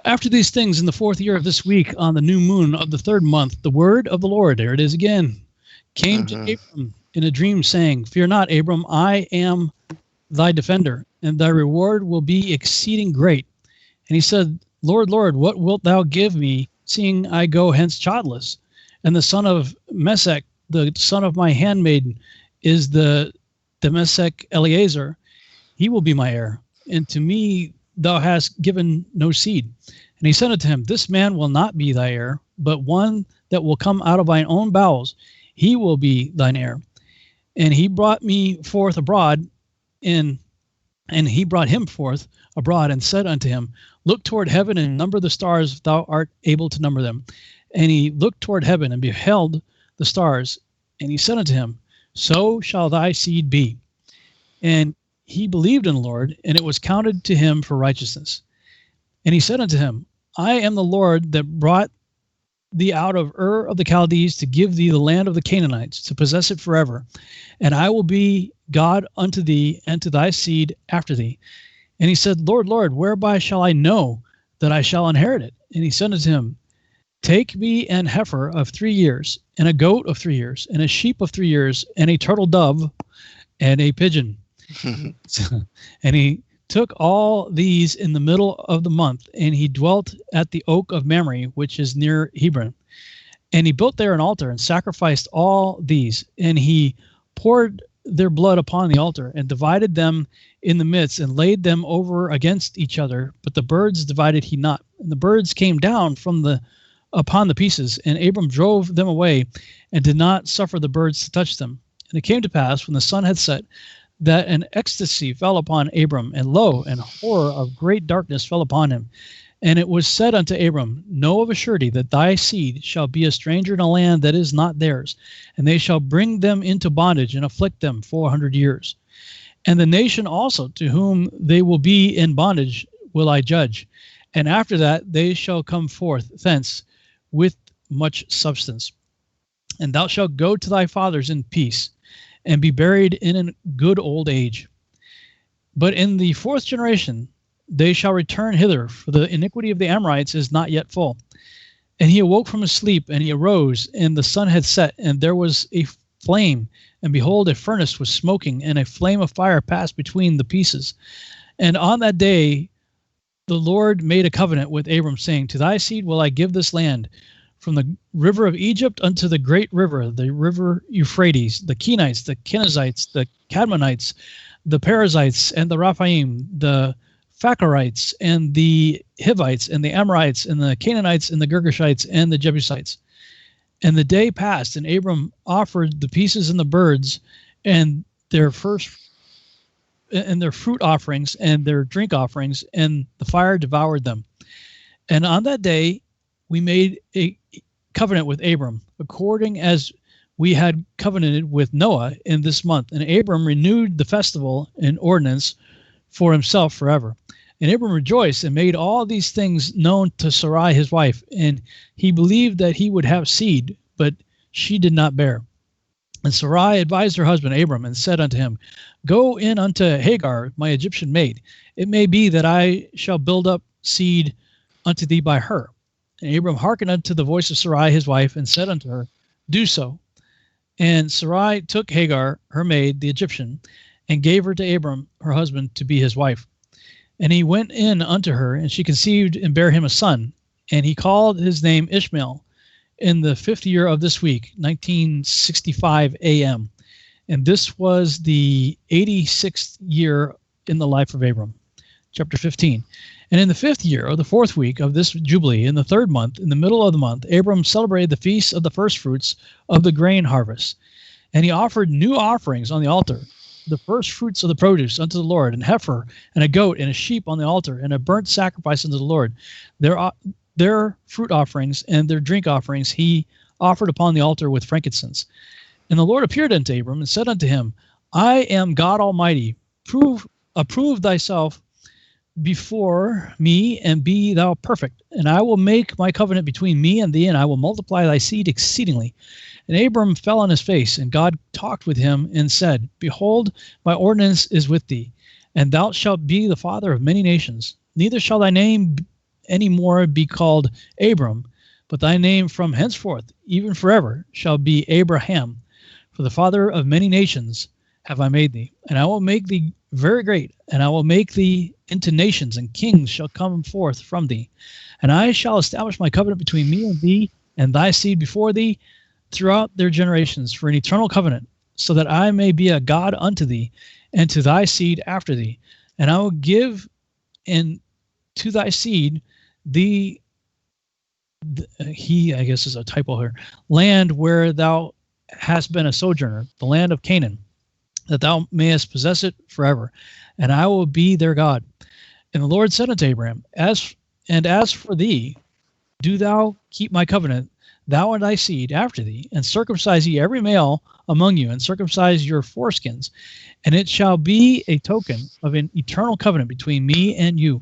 After these things, in the 4th year of this week, on the new moon of the 3rd month, the word of the Lord, there it is again, came to Abram in a dream, saying, fear not, Abram, I am thy defender, and thy reward will be exceeding great. And he said, Lord, Lord, what wilt thou give me, seeing I go hence childless? And the son of Mesech, the son of my handmaiden, is the Mesech Eleazar. He will be my heir, and to me thou hast given no seed. And he said unto him, this man will not be thy heir, but one that will come out of thine own bowels, he will be thine heir. And he brought me forth abroad, and he brought him forth abroad, and said unto him, look toward heaven and number the stars, if thou art able to number them. And he looked toward heaven and beheld the stars, And he said unto him, So shall thy seed be. And he believed in the Lord, and it was counted to him for righteousness. And he said unto him, I am the Lord that brought thee out of Ur of the Chaldees to give thee the land of the Canaanites, to possess it forever. And I will be God unto thee and to thy seed after thee. And he said, Lord, Lord, whereby shall I know that I shall inherit it? And he said unto him, Take me an heifer of 3 years, and a goat of 3 years, and a sheep of 3 years, and a turtle dove, and a pigeon. And he took all these in the middle of the month, and he dwelt at the oak of Mamre, which is near Hebron. And he built there an altar, and sacrificed all these. And he poured their blood upon the altar, and divided them in the midst, and laid them over against each other. But the birds divided he not. And the birds came down upon the pieces, and Abram drove them away, and did not suffer the birds to touch them. And it came to pass, when the sun had set, that an ecstasy fell upon Abram, and lo, an horror of great darkness fell upon him. And it was said unto Abram, Know of a surety that thy seed shall be a stranger in a land that is not theirs, and they shall bring them into bondage, and afflict them 400 years. And the nation also to whom they will be in bondage will I judge, and after that they shall come forth thence with much substance. And thou shalt go to thy fathers in peace, and be buried in a good old age. But in the 4th generation they shall return hither, for the iniquity of the Amorites is not yet full. And he awoke from his sleep, and he arose, and the sun had set, and there was a flame, and behold, a furnace was smoking, and a flame of fire passed between the pieces. And on that day the Lord made a covenant with Abram, saying, To thy seed will I give this land, from the river of Egypt unto the great river, the river Euphrates, the Kenites, the Kenizzites, the Cadmonites, the Perizzites, and the Raphaim, the Phacharites, and the Hivites, and the Amorites, and the Canaanites, and the Girgashites, and the Jebusites. And the day passed, and Abram offered the pieces and the birds, and their fruit offerings, and their drink offerings, and the fire devoured them. And on that day we made a covenant with Abram, according as we had covenanted with Noah in this month. And Abram renewed the festival and ordinance for himself forever. And Abram rejoiced, and made all these things known to Sarai his wife. And he believed that he would have seed, but she did not bear. And Sarai advised her husband Abram, and said unto him, Go in unto Hagar, my Egyptian maid. It may be that I shall build up seed unto thee by her. And Abram hearkened unto the voice of Sarai his wife, and said unto her, Do so. And Sarai took Hagar, her maid, the Egyptian, and gave her to Abram, her husband, to be his wife. And he went in unto her, and she conceived and bare him a son. And he called his name Ishmael, in the 5th year of this week, 1965 AM. And this was the 86th year in the life of Abram. Chapter 15. And in the 5th year, or the 4th week of this Jubilee, in the 3rd month, in the middle of the month, Abram celebrated the feast of the firstfruits of the grain harvest. And he offered new offerings on the altar, the first fruits of the produce unto the Lord, an heifer, and a goat, and a sheep on the altar, and a burnt sacrifice unto the Lord. Their fruit offerings and their drink offerings he offered upon the altar with frankincense. And the Lord appeared unto Abram, and said unto him, I am God Almighty. Approve thyself before me, and be thou perfect. And I will make my covenant between me and thee, and I will multiply thy seed exceedingly. And Abram fell on his face, and God talked with him, and said, Behold, my ordinance is with thee, and thou shalt be the father of many nations. Neither shall thy name any more be called Abram, but thy name from henceforth, even forever, shall be Abraham. For the father of many nations have I made thee. And I will make thee very great, and I will make thee into nations, and kings shall come forth from thee. And I shall establish my covenant between me and thee, and thy seed before thee, throughout their generations, for an eternal covenant, so that I may be a God unto thee, and to thy seed after thee. And I will give to thy seed I guess is a typo here, land where thou hast been a sojourner, the land of Canaan, that thou mayest possess it forever, and I will be their God. And the Lord said unto Abraham, As for thee, do thou keep my covenant thou and thy seed after thee, and circumcise ye every male among you, and circumcise your foreskins. And it shall be a token of an eternal covenant between me and you.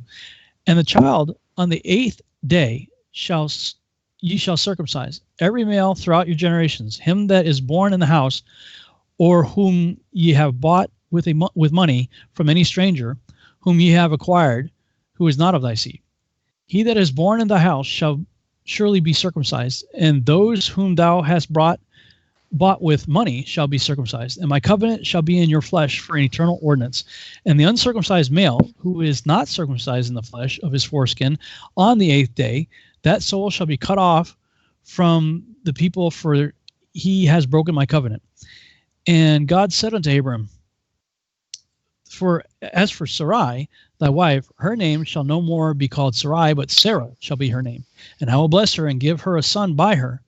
And the child on the 8th day ye shall circumcise every male throughout your generations, him that is born in the house, or whom ye have bought with money from any stranger, whom ye have acquired, who is not of thy seed. He that is born in the house shall surely be circumcised, and those whom thou hast bought with money shall be circumcised. And my covenant shall be in your flesh for an eternal ordinance. And the uncircumcised male, who is not circumcised in the flesh of his foreskin, on the 8th day, that soul shall be cut off from the people, for he has broken my covenant. And God said unto Abram, as for Sarai, thy wife, her name shall no more be called Sarai, but Sarah shall be her name. And I will bless her and give her a son by her.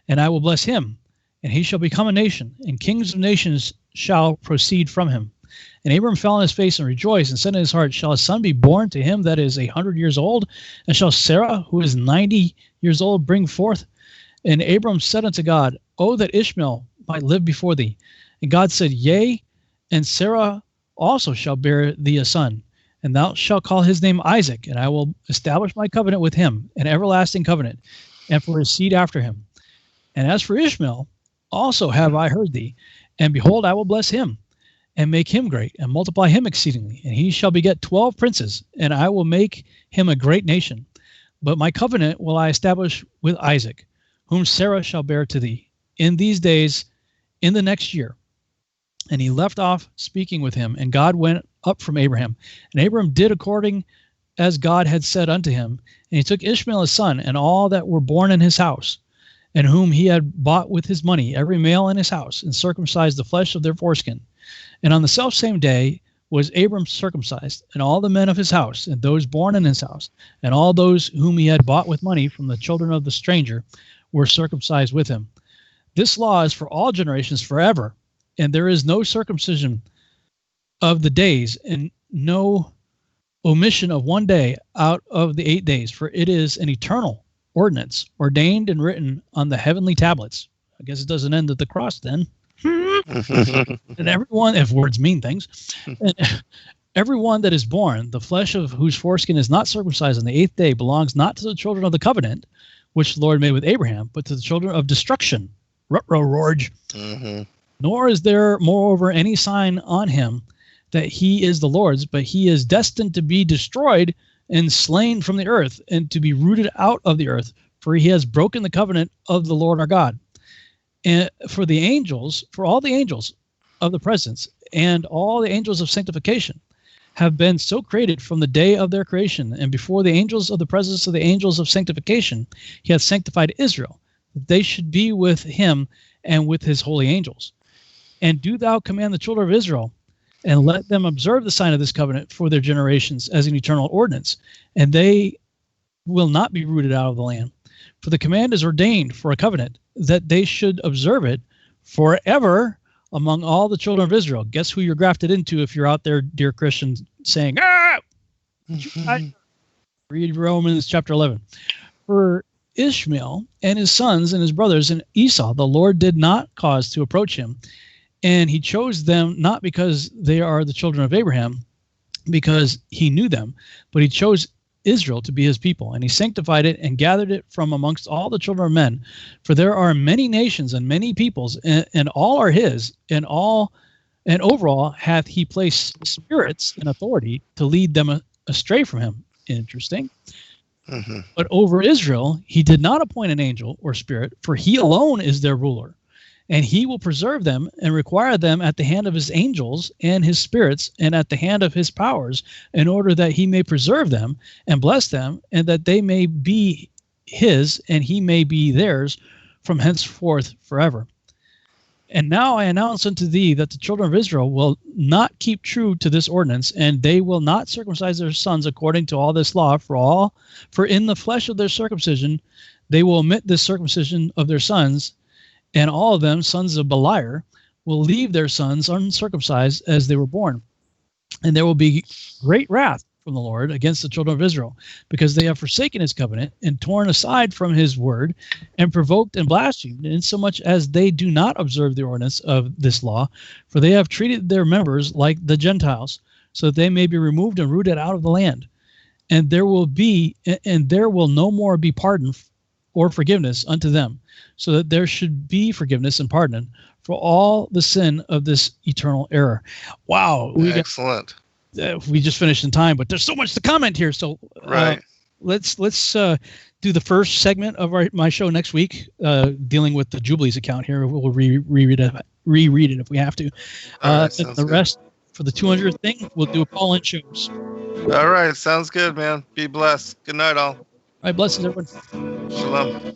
And I will bless him, and he shall become a nation, and kings of nations shall proceed from him. And Abram fell on his face and rejoiced, and said in his heart, shall a son be born to him that is 100 years old? And shall Sarah, who is 90 years old, bring forth? And Abram said unto God, oh, that Ishmael might live before thee. And God said, yea, and Sarah also shall bear thee a son, and thou shalt call his name Isaac, and I will establish my covenant with him, an everlasting covenant, and for his seed after him. And as for Ishmael, also have I heard thee, and behold, I will bless him, and make him great, and multiply him exceedingly, and he shall beget 12 princes, and I will make him a great nation. But my covenant will I establish with Isaac, whom Sarah shall bear to thee in these days, in the next year. And he left off speaking with him, and God went up from Abraham. And Abraham did according as God had said unto him. And he took Ishmael his son, and all that were born in his house, and whom he had bought with his money, every male in his house, and circumcised the flesh of their foreskin. And on the selfsame day was Abram circumcised, and all the men of his house, and those born in his house, and all those whom he had bought with money from the children of the stranger were circumcised with him. This law is for all generations forever. And there is no circumcision of the days, and no omission of one day out of the 8 days, for it is an eternal ordinance, ordained and written on the heavenly tablets. I guess it doesn't end at the cross then. And everyone, if words mean things, and everyone that is born, the flesh of whose foreskin is not circumcised on the 8th day, belongs not to the children of the covenant, which the Lord made with Abraham, but to the children of destruction. Ruh-roh, Rorge. Nor is there, moreover, any sign on him that he is the Lord's, but he is destined to be destroyed and slain from the earth, and to be rooted out of the earth, for he has broken the covenant of the Lord our God. And for all the angels of the presence, and all the angels of sanctification, have been so created from the day of their creation, and before the angels of the presence of the angels of sanctification, he hath sanctified Israel, that they should be with him and with his holy angels. And do thou command the children of Israel, and let them observe the sign of this covenant for their generations as an eternal ordinance, and they will not be rooted out of the land. For the command is ordained for a covenant, that they should observe it forever among all the children of Israel. Guess who you're grafted into if you're out there, dear Christians, saying, ah! Read Romans chapter 11. For Ishmael and his sons and his brothers and Esau, the Lord did not cause to approach him. And he chose them not because they are the children of Abraham, because he knew them, but he chose Israel to be his people. And he sanctified it and gathered it from amongst all the children of men. For there are many nations and many peoples, and all are his, and over all hath he placed spirits in authority to lead them astray from him. Interesting. But over Israel he did not appoint an angel or spirit, for he alone is their ruler. And he will preserve them and require them at the hand of his angels and his spirits and at the hand of his powers, in order that he may preserve them and bless them, and that they may be his and he may be theirs from henceforth forever. And now I announce unto thee that the children of Israel will not keep true to this ordinance, and they will not circumcise their sons according to all this law, for in the flesh of their circumcision they will omit this circumcision of their sons, and all of them, sons of Beliar, will leave their sons uncircumcised as they were born. And there will be great wrath from the Lord against the children of Israel, because they have forsaken his covenant and torn aside from his word and provoked and blasphemed, insomuch as they do not observe the ordinance of this law, for they have treated their members like the Gentiles, so that they may be removed and rooted out of the land. And there will no more be pardon or forgiveness unto them, so that there should be forgiveness and pardon for all the sin of this eternal error. Wow. Excellent. We just finished in time, but there's so much to comment here. So Right. Let's do the first segment of my show next week, dealing with the Jubilees account here. We'll reread it if we have to. All right, And sounds the good. rest for the 200th thing, we'll do a call-in shows. All right. Sounds good, man. Be blessed. Good night, all. All right, blessings, everyone. Shalom.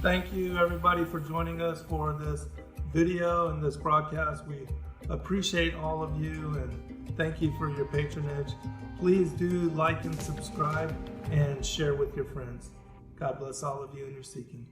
Thank you everybody for joining us for this video and this broadcast. We appreciate all of you and thank you for your patronage. Please do like and subscribe and share with your friends. God bless all of you in your seeking.